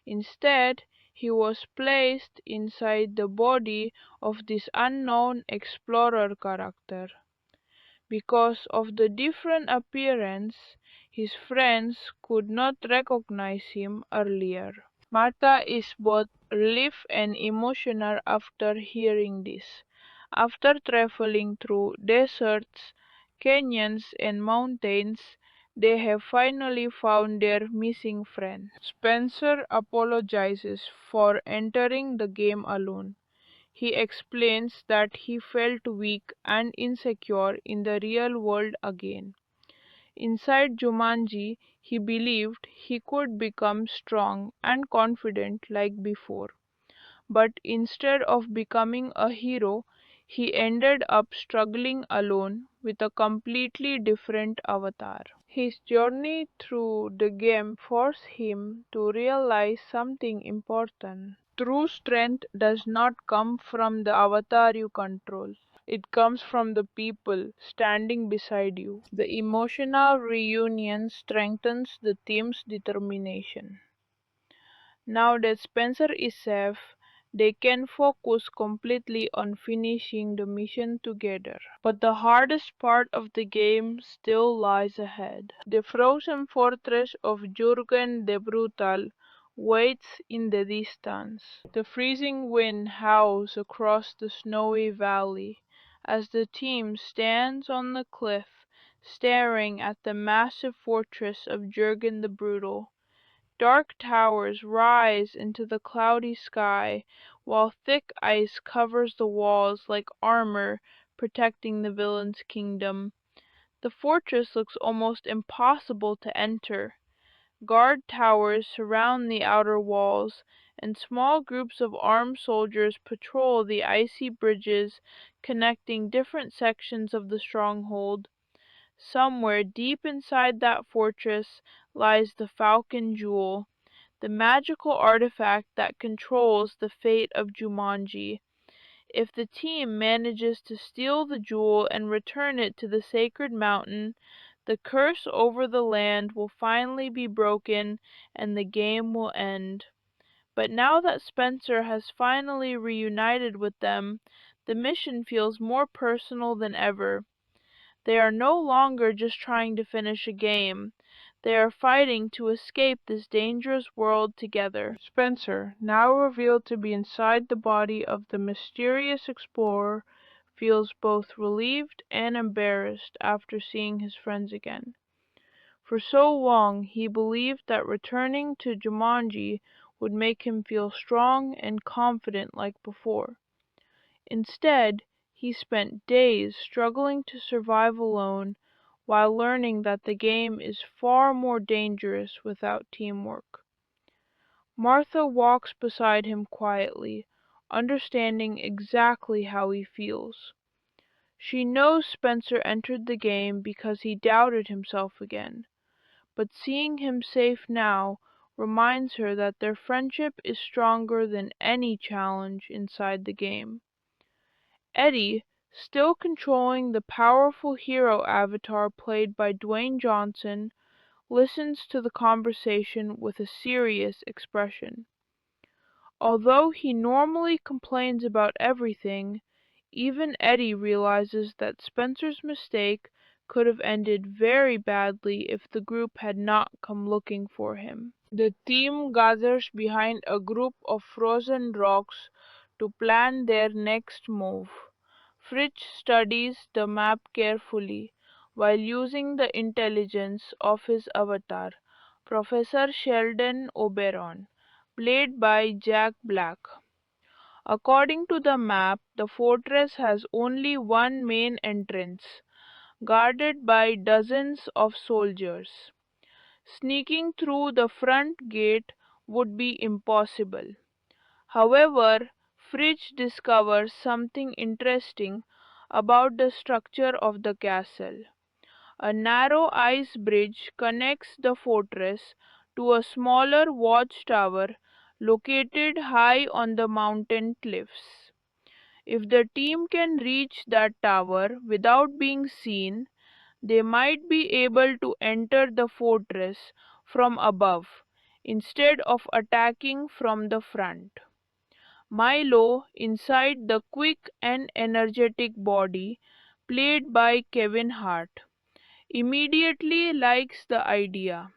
Instead, he was placed inside the body of this unknown explorer character. Because of the different appearance, his friends could not recognize him earlier. Martha is both relieved and emotional after hearing this. After traveling through deserts, canyons, and mountains, they have finally found their missing friend. Spencer apologizes for entering the game alone. He explains that he felt weak and insecure in the real world again. Inside Jumanji, he believed he could become strong and confident like before. But instead of becoming a hero, he ended up struggling alone with a completely different avatar. His journey through the game forced him to realize something important. True strength does not come from the avatar you control. It comes from the people standing beside you. The emotional reunion strengthens the team's determination. Now that Spencer is safe, they can focus completely on finishing the mission together. But the hardest part of the game still lies ahead. The frozen fortress of Jurgen the Brutal waits in the distance. The freezing wind howls across the snowy valley as the team stands on the cliff, staring at the massive fortress of Jurgen the Brutal. Dark towers rise into the cloudy sky, while thick ice covers the walls like armor protecting the villain's kingdom. The fortress looks almost impossible to enter. Guard towers surround the outer walls, and small groups of armed soldiers patrol the icy bridges connecting different sections of the stronghold. Somewhere deep inside that fortress lies the Falcon Jewel, the magical artifact that controls the fate of Jumanji. If the team manages to steal the jewel and return it to the sacred mountain, the curse over the land will finally be broken and the game will end. But now that Spencer has finally reunited with them, the mission feels more personal than ever. They are no longer just trying to finish a game. They are fighting to escape this dangerous world together. Spencer, now revealed to be inside the body of the mysterious explorer, feels both relieved and embarrassed after seeing his friends again. For so long, he believed that returning to Jumanji would make him feel strong and confident like before. Instead, he spent days struggling to survive alone while learning that the game is far more dangerous without teamwork. Martha walks beside him quietly, understanding exactly how he feels. She knows Spencer entered the game because he doubted himself again, but seeing him safe now reminds her that their friendship is stronger than any challenge inside the game. Eddie, still controlling the powerful hero avatar played by Dwayne Johnson, listens to the conversation with a serious expression. Although he normally complains about everything, even Eddie realizes that Spencer's mistake could have ended very badly if the group had not come looking for him. The team gathers behind a group of frozen rocks to plan their next move. Fritz studies the map carefully, while using the intelligence of his avatar, Professor Sheldon Oberon, played by Jack Black. According to the map, the fortress has only one main entrance, guarded by dozens of soldiers. Sneaking through the front gate would be impossible. However, Fritz discovers something interesting about the structure of the castle. A narrow ice bridge connects the fortress to a smaller watchtower located high on the mountain cliffs. If the team can reach that tower without being seen, they might be able to enter the fortress from above instead of attacking from the front. Milo, inside the quick and energetic body, played by Kevin Hart, immediately likes the idea.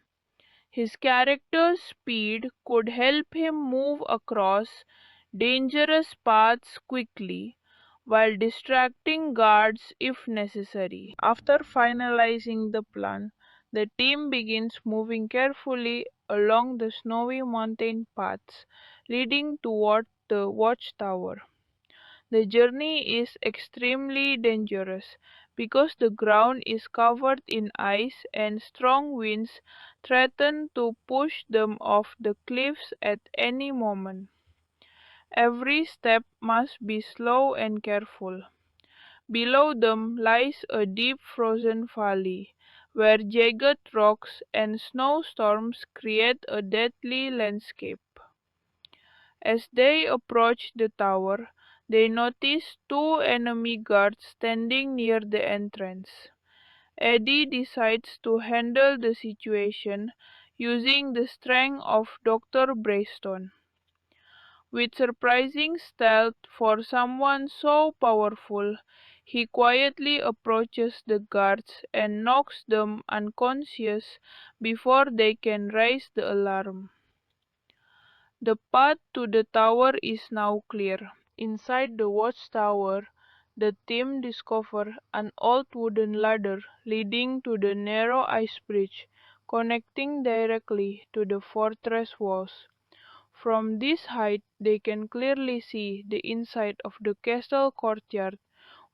His character's speed could help him move across dangerous paths quickly while distracting guards if necessary. After finalizing the plan, the team begins moving carefully along the snowy mountain paths leading toward the watchtower. The journey is extremely dangerous because the ground is covered in ice and strong winds threaten to push them off the cliffs at any moment. Every step must be slow and careful. Below them lies a deep frozen valley, where jagged rocks and snowstorms create a deadly landscape. As they approach the tower, they notice two enemy guards standing near the entrance. Eddie decides to handle the situation using the strength of Dr. Brayston. With surprising stealth for someone so powerful, he quietly approaches the guards and knocks them unconscious before they can raise the alarm. The path to the tower is now clear. Inside the watchtower, the team discover an old wooden ladder leading to the narrow ice bridge connecting directly to the fortress walls. From this height they can clearly see the inside of the castle courtyard,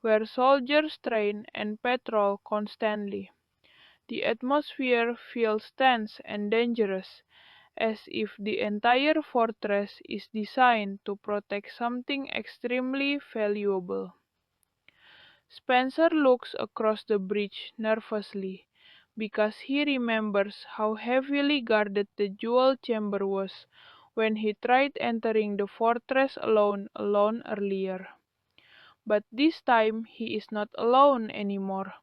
where soldiers train and patrol constantly. The atmosphere feels tense and dangerous, as if the entire fortress is designed to protect something extremely valuable. Spencer looks across the bridge nervously, because he remembers how heavily guarded the jewel chamber was when he tried entering the fortress alone earlier. But this time he is not alone anymore.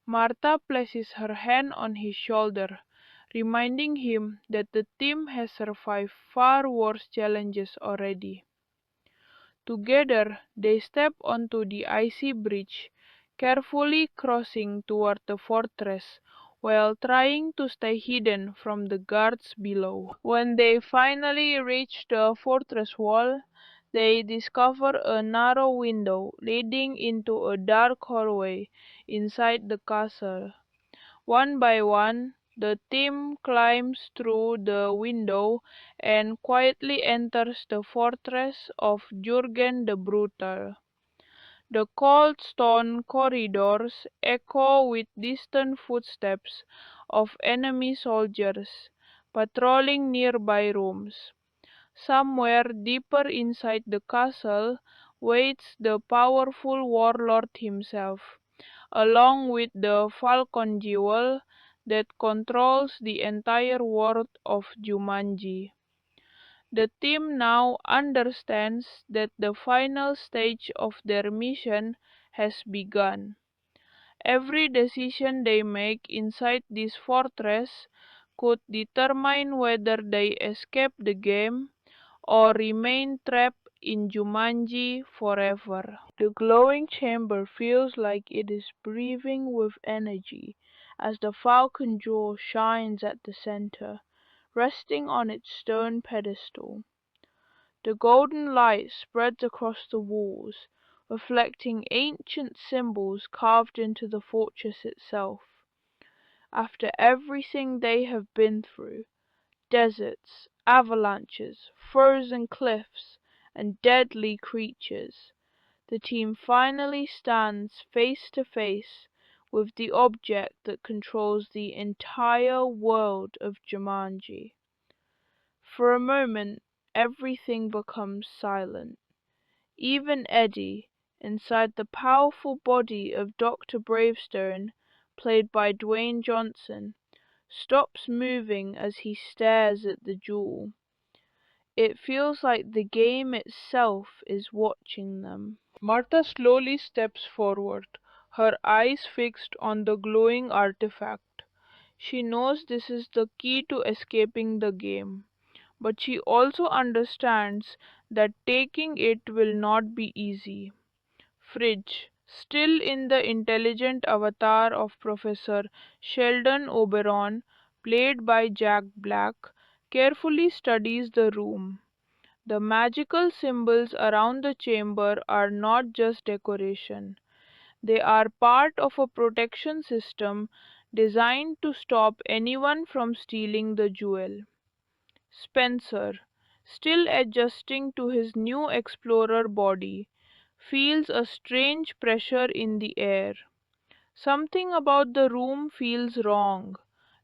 Martha places her hand on his shoulder, reminding him that the team has survived far worse challenges already. Together they step onto the icy bridge, carefully crossing toward the fortress, while trying to stay hidden from the guards below. When they finally reach the fortress wall, they discover a narrow window leading into a dark hallway inside the castle. One by one, the team climbs through the window and quietly enters the fortress of Jurgen the Brutal. The cold stone corridors echo with distant footsteps of enemy soldiers patrolling nearby rooms. Somewhere deeper inside the castle waits the powerful warlord himself, along with the Falcon Jewel that controls the entire world of Jumanji. The team now understands that the final stage of their mission has begun. Every decision they make inside this fortress could determine whether they escape the game or remain trapped in Jumanji forever. The glowing chamber feels like it is breathing with energy as the falcon jewel shines at the center, resting on its stone pedestal. The golden light spreads across the walls, reflecting ancient symbols carved into the fortress itself. After everything they have been through, deserts, avalanches, frozen cliffs, and deadly creatures, the team finally stands face to face with the object that controls the entire world of Jumanji. For a moment, everything becomes silent. Even Eddie, inside the powerful body of Dr. Bravestone, played by Dwayne Johnson, stops moving as he stares at the jewel. It feels like the game itself is watching them. Martha slowly steps forward, her eyes fixed on the glowing artifact. She knows this is the key to escaping the game, but she also understands that taking it will not be easy. Fridge, still in the intelligent avatar of Professor Sheldon Oberon, played by Jack Black, carefully studies the room. The magical symbols around the chamber are not just decoration. They are part of a protection system designed to stop anyone from stealing the jewel. Spencer, still adjusting to his new explorer body, feels a strange pressure in the air. Something about the room feels wrong,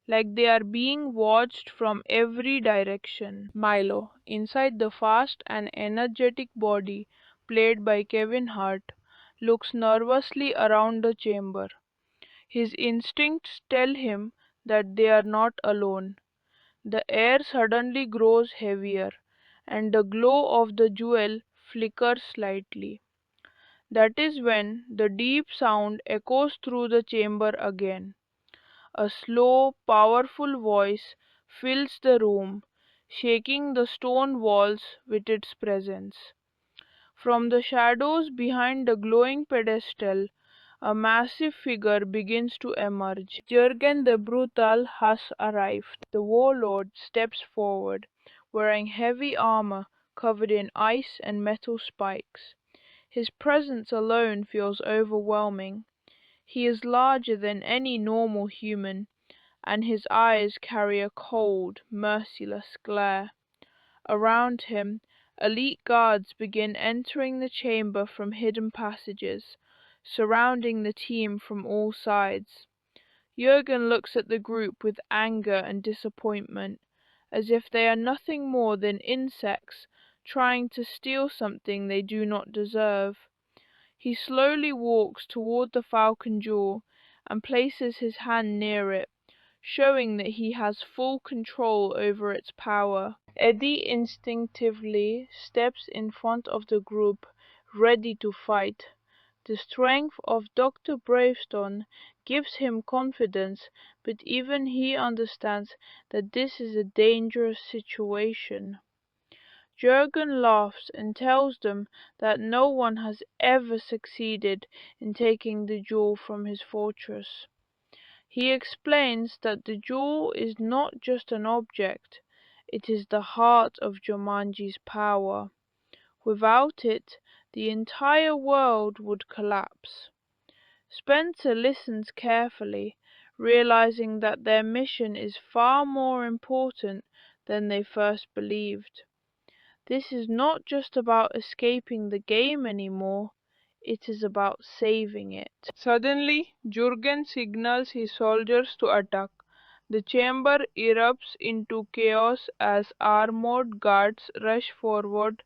like they are being watched from every direction. Milo, inside the fast and energetic body played by Kevin Hart, looks nervously around the chamber. His instincts tell him that they are not alone. The air suddenly grows heavier, and the glow of the jewel flickers slightly. That is when the deep sound echoes through the chamber again. A slow, powerful voice fills the room, shaking the stone walls with its presence. From the shadows behind the glowing pedestal, a massive figure begins to emerge. Jurgen the Brutal has arrived. The warlord steps forward, wearing heavy armor covered in ice and metal spikes. His presence alone feels overwhelming. He is larger than any normal human, and his eyes carry a cold, merciless glare. Around him, elite guards begin entering the chamber from hidden passages, surrounding the team from all sides. Jurgen looks at the group with anger and disappointment, as if they are nothing more than insects trying to steal something they do not deserve. He slowly walks toward the falcon jewel and places his hand near it, showing that he has full control over its power. Eddie instinctively steps in front of the group, ready to fight. The strength of Dr. Bravestone gives him confidence, but even he understands that this is a dangerous situation. Jurgen laughs and tells them that no one has ever succeeded in taking the jewel from his fortress. He explains that the jewel is not just an object, it is the heart of Jumanji's power. Without it, the entire world would collapse. Spencer listens carefully, realizing that their mission is far more important than they first believed. This is not just about escaping the game anymore, it is about saving it. Suddenly, Jurgen signals his soldiers to attack. The chamber erupts into chaos as armored guards rush forward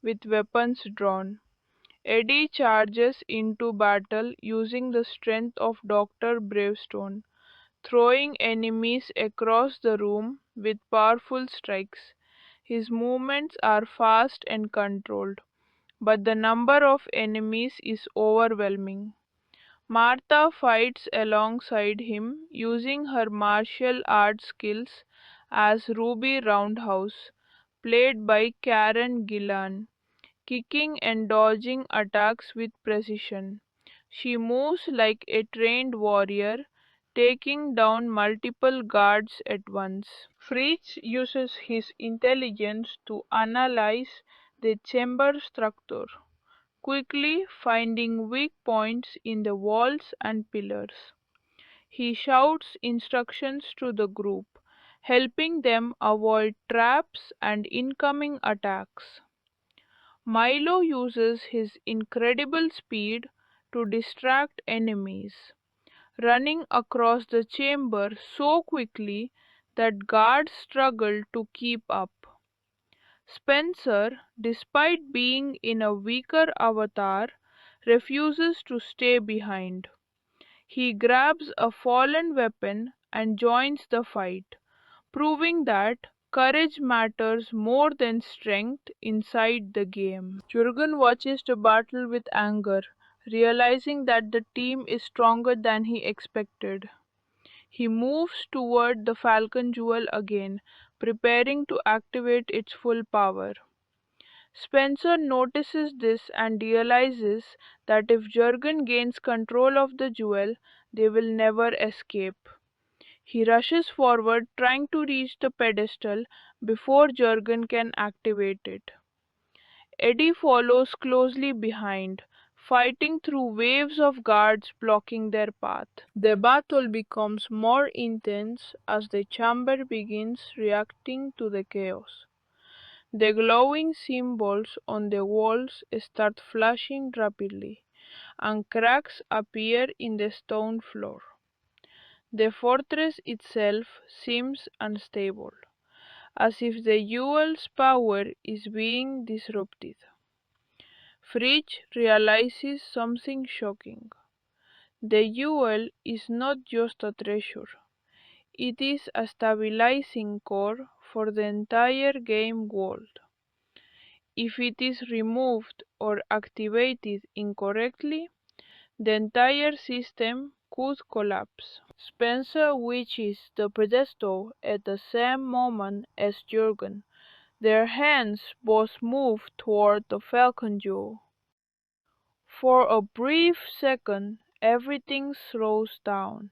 with weapons drawn. Eddie charges into battle using the strength of Dr. Bravestone, throwing enemies across the room with powerful strikes. His movements are fast and controlled, but the number of enemies is overwhelming. Martha fights alongside him, using her martial arts skills as Ruby Roundhouse, played by Karen Gillan, kicking and dodging attacks with precision. She moves like a trained warrior, taking down multiple guards at once. Fritz uses his intelligence to analyze the chamber structure, quickly finding weak points in the walls and pillars. He shouts instructions to the group, helping them avoid traps and incoming attacks. Milo uses his incredible speed to distract enemies, running across the chamber so quickly that guards struggle to keep up. Spencer, despite being in a weaker avatar, refuses to stay behind. He grabs a fallen weapon and joins the fight, proving that courage matters more than strength inside the game. Jurgen watches the battle with anger, realizing that the team is stronger than he expected. He moves toward the Falcon Jewel again, preparing to activate its full power. Spencer notices this and realizes that if Jurgen gains control of the jewel, they will never escape. He rushes forward, trying to reach the pedestal before Jurgen can activate it. Eddie follows closely behind, fighting through waves of guards blocking their path. The battle becomes more intense as the chamber begins reacting to the chaos. The glowing symbols on the walls start flashing rapidly, and cracks appear in the stone floor. The fortress itself seems unstable, as if the jewel's power is being disrupted. Fridge realizes something shocking. The jewel is not just a treasure, it is a stabilizing core for the entire game world. If it is removed or activated incorrectly, the entire system could collapse. Spencer reaches the pedestal at the same moment as Jurgen. Their hands both move toward the falcon jewel. For a brief second, everything slows down.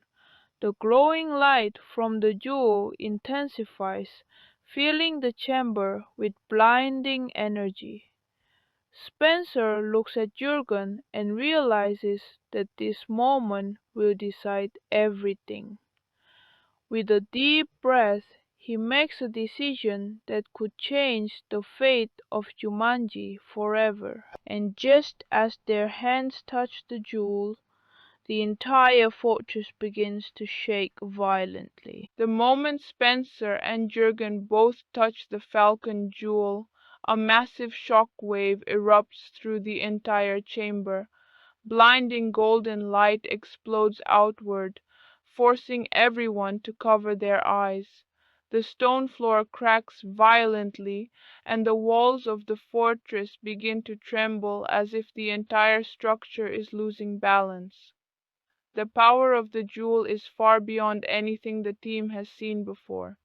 The glowing light from the jewel intensifies, filling the chamber with blinding energy. Spencer looks at Jurgen and realizes that this moment will decide everything. With a deep breath, he makes a decision that could change the fate of Jumanji forever. And just as their hands touch the jewel, the entire fortress begins to shake violently. The moment Spencer and Jurgen both touch the falcon jewel, a massive shock wave erupts through the entire chamber. Blinding golden light explodes outward, forcing everyone to cover their eyes. The stone floor cracks violently, and the walls of the fortress begin to tremble as if the entire structure is losing balance. The power of the jewel is far beyond anything the team has seen before.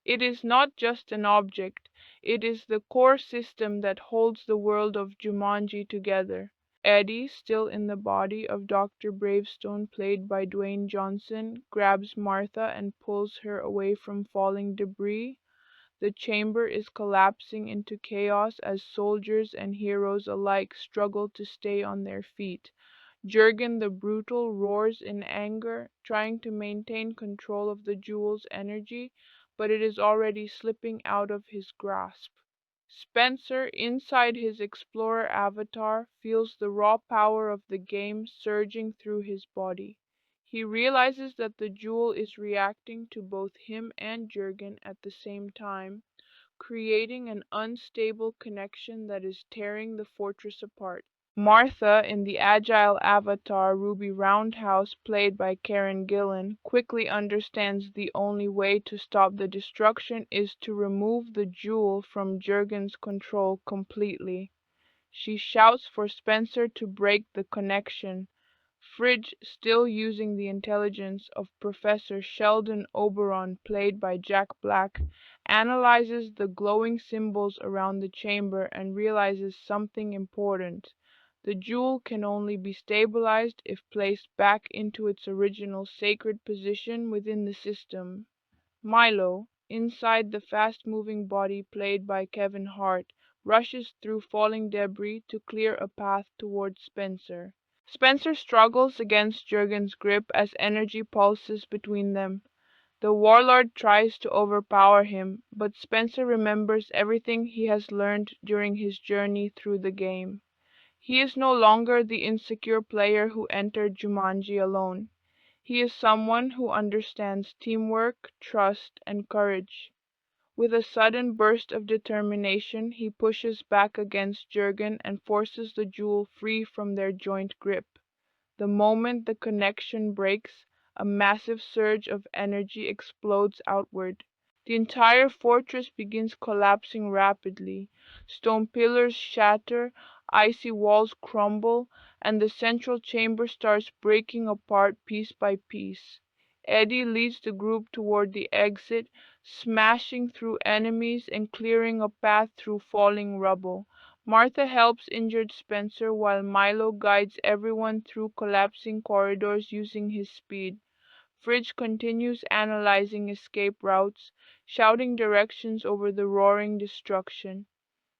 It is not just an object, it is the core system that holds the world of Jumanji together. Eddie, still in the body of Dr. Bravestone, played by Dwayne Johnson, grabs Martha and pulls her away from falling debris. The chamber is collapsing into chaos as soldiers and heroes alike struggle to stay on their feet. Jurgen the Brutal roars in anger, trying to maintain control of the jewel's energy, but it is already slipping out of his grasp. Spencer, inside his explorer avatar, feels the raw power of the game surging through his body. He realizes that the jewel is reacting to both him and Jurgen at the same time, creating an unstable connection that is tearing the fortress apart. Martha, in the agile avatar Ruby Roundhouse, played by Karen Gillan, quickly understands the only way to stop the destruction is to remove the jewel from Jurgen's control completely. She shouts for Spencer to break the connection. Fridge, still using the intelligence of Professor Sheldon Oberon, played by Jack Black, analyzes the glowing symbols around the chamber and realizes something important. The jewel can only be stabilized if placed back into its original sacred position within the system. Milo, inside the fast-moving body played by Kevin Hart, rushes through falling debris to clear a path towards Spencer. Spencer struggles against Jurgen's grip as energy pulses between them. The warlord tries to overpower him, but Spencer remembers everything he has learned during his journey through the game. He is no longer the insecure player who entered Jumanji alone. He is someone who understands teamwork, trust, and courage. With a sudden burst of determination, he pushes back against Jurgen and forces the jewel free from their joint grip. The moment the connection breaks, a massive surge of energy explodes outward. The entire fortress begins collapsing rapidly. Stone pillars shatter, icy walls crumble, and the central chamber starts breaking apart piece by piece. Eddie leads the group toward the exit, smashing through enemies and clearing a path through falling rubble. Martha helps injured Spencer while Milo guides everyone through collapsing corridors using his speed. Fridge continues analyzing escape routes, shouting directions over the roaring destruction.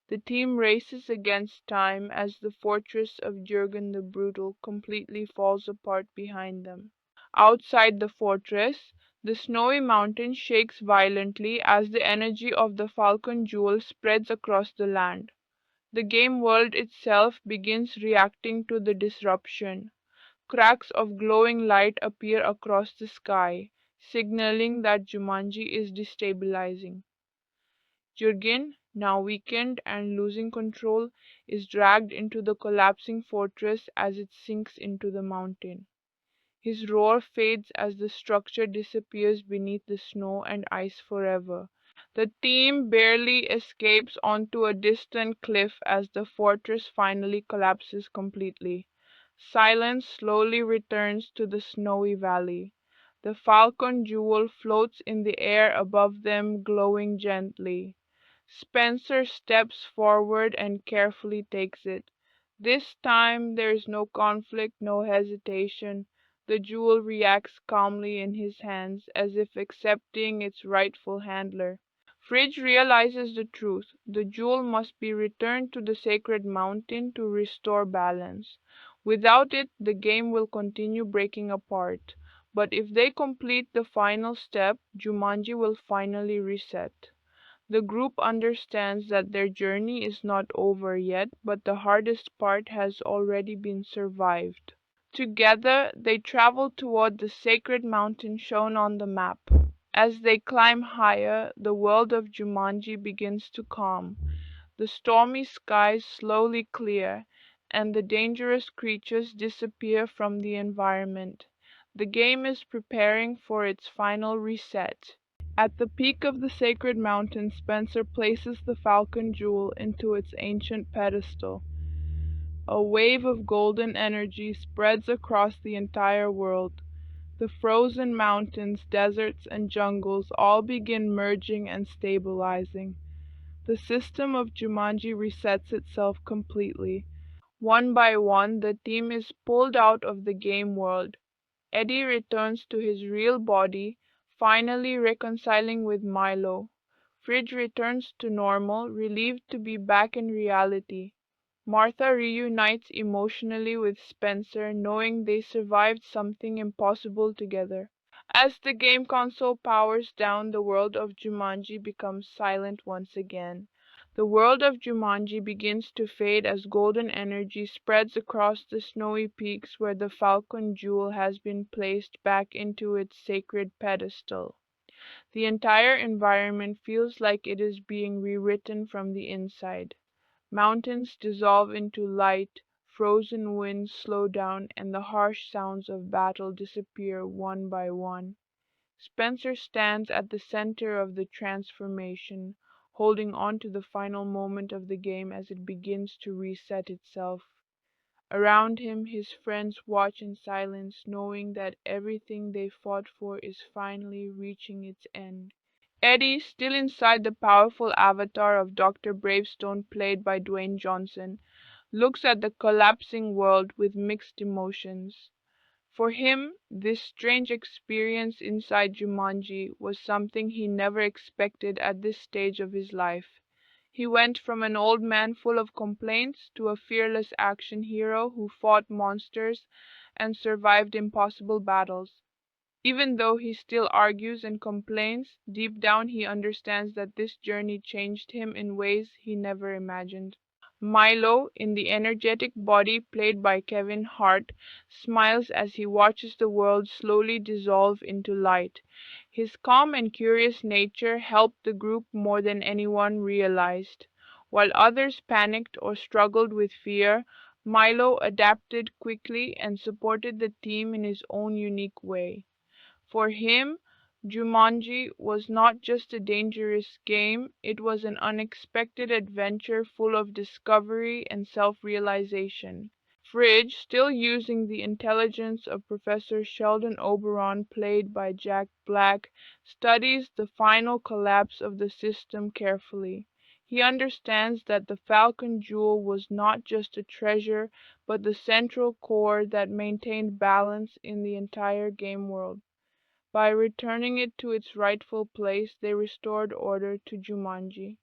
The team races against time as the fortress of Jurgen the Brutal completely falls apart behind them. Outside the fortress, The snowy mountain shakes violently as the energy of the falcon jewel spreads across the land. The game world itself begins reacting to the disruption. Cracks of glowing light appear across the sky, signaling that Jumanji is destabilizing. Jurgen, now weakened and losing control, is dragged into the collapsing fortress as it sinks into the mountain. His roar fades as the structure disappears beneath the snow and ice forever. The team barely escapes onto a distant cliff as the fortress finally collapses completely. Silence slowly returns to the snowy valley. The falcon jewel floats in the air above them, glowing gently. Spencer steps forward and carefully takes it. This time there is no conflict, no hesitation. The jewel reacts calmly in his hands, as if accepting its rightful handler. Fridge realizes the truth. The jewel must be returned to the sacred mountain to restore balance. Without it, the game will continue breaking apart. But if they complete the final step, Jumanji will finally reset. The group understands that their journey is not over yet, but the hardest part has already been survived. Together, they travel toward the sacred mountain shown on the map. As they climb higher, the world of Jumanji begins to calm. The stormy skies slowly clear, and the dangerous creatures disappear from the environment. The game is preparing for its final reset. At the peak of the sacred mountain, Spencer places the falcon jewel into its ancient pedestal. A wave of golden energy spreads across the entire world. The frozen mountains, deserts, and jungles all begin merging and stabilizing. The system of Jumanji resets itself completely. One by one, the team is pulled out of the game world. Eddie returns to his real body, finally reconciling with Milo. Fridge returns to normal, relieved to be back in reality. Martha reunites emotionally with Spencer, knowing they survived something impossible together. As the game console powers down, the world of Jumanji becomes silent once again. The world of Jumanji begins to fade as golden energy spreads across the snowy peaks where the falcon jewel has been placed back into its sacred pedestal. The entire environment feels like it is being rewritten from the inside. Mountains dissolve into light, frozen winds slow down, and the harsh sounds of battle disappear one by one. Spencer stands at the center of the transformation, holding on to the final moment of the game as it begins to reset itself. Around him, his friends watch in silence, knowing that everything they fought for is finally reaching its end. Eddie, still inside the powerful avatar of Dr. Bravestone, played by Dwayne Johnson, looks at the collapsing world with mixed emotions. For him, this strange experience inside Jumanji was something he never expected at this stage of his life. He went from an old man full of complaints to a fearless action hero who fought monsters and survived impossible battles. Even though he still argues and complains, deep down he understands that this journey changed him in ways he never imagined. Milo, in the energetic body played by Kevin Hart, smiles as he watches the world slowly dissolve into light. His calm and curious nature helped the group more than anyone realized. While others panicked or struggled with fear, Milo adapted quickly and supported the team in his own unique way. For him, Jumanji was not just a dangerous game, it was an unexpected adventure full of discovery and self-realization. Fridge, still using the intelligence of Professor Sheldon Oberon, played by Jack Black, studies the final collapse of the system carefully. He understands that the Falcon Jewel was not just a treasure, but the central core that maintained balance in the entire game world. By returning it to its rightful place, they restored order to Jumanji.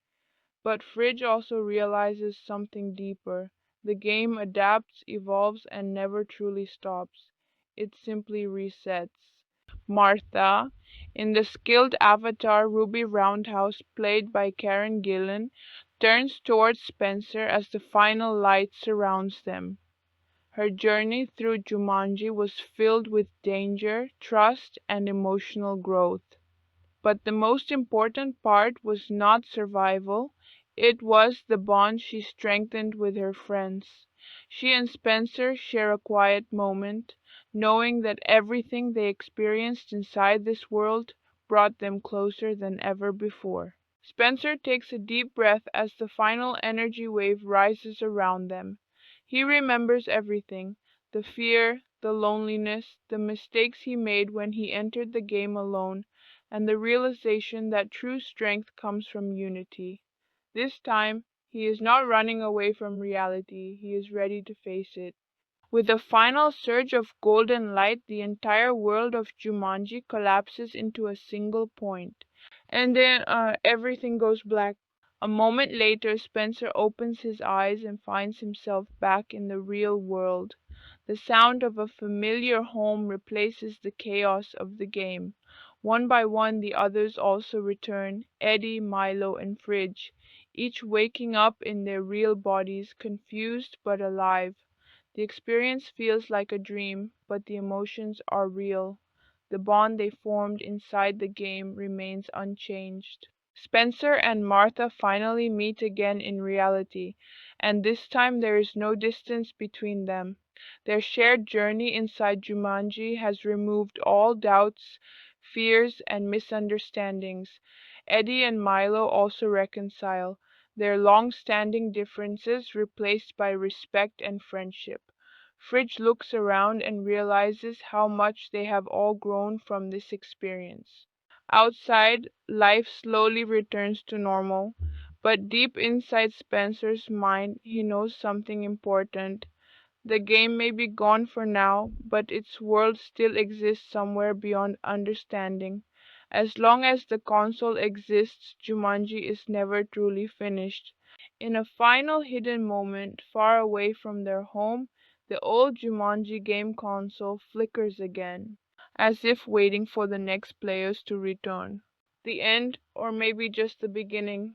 But Fridge also realizes something deeper. The game adapts, evolves, and never truly stops. It simply resets. Martha, in the skilled avatar Ruby Roundhouse played by Karen Gillan, turns towards Spencer as the final light surrounds them. Her journey through Jumanji was filled with danger, trust, and emotional growth. But the most important part was not survival, it was the bond she strengthened with her friends. She and Spencer share a quiet moment, knowing that everything they experienced inside this world brought them closer than ever before. Spencer takes a deep breath as the final energy wave rises around them. He remembers everything: the fear, the loneliness, the mistakes he made when he entered the game alone, and the realization that true strength comes from unity. This time, he is not running away from reality, he is ready to face it. With a final surge of golden light, the entire world of Jumanji collapses into a single point. And then everything goes black. A moment later, Spencer opens his eyes and finds himself back in the real world. The sound of a familiar home replaces the chaos of the game. One by one, the others also return: Eddie, Milo, and Fridge, each waking up in their real bodies, confused but alive. The experience feels like a dream, but the emotions are real. The bond they formed inside the game remains unchanged. Spencer and Martha finally meet again in reality, and this time there is no distance between them. Their shared journey inside Jumanji has removed all doubts, fears, and misunderstandings. Eddie and Milo also reconcile, their long-standing differences replaced by respect and friendship. Fridge looks around and realizes how much they have all grown from this experience. Outside, life slowly returns to normal, but deep inside Spencer's mind, he knows something important. The game may be gone for now, but its world still exists somewhere beyond understanding. As long as the console exists, Jumanji is never truly finished. In a final hidden moment, far away from their home, the old Jumanji game console flickers again, as if waiting for the next players to return. The end, or maybe just the beginning.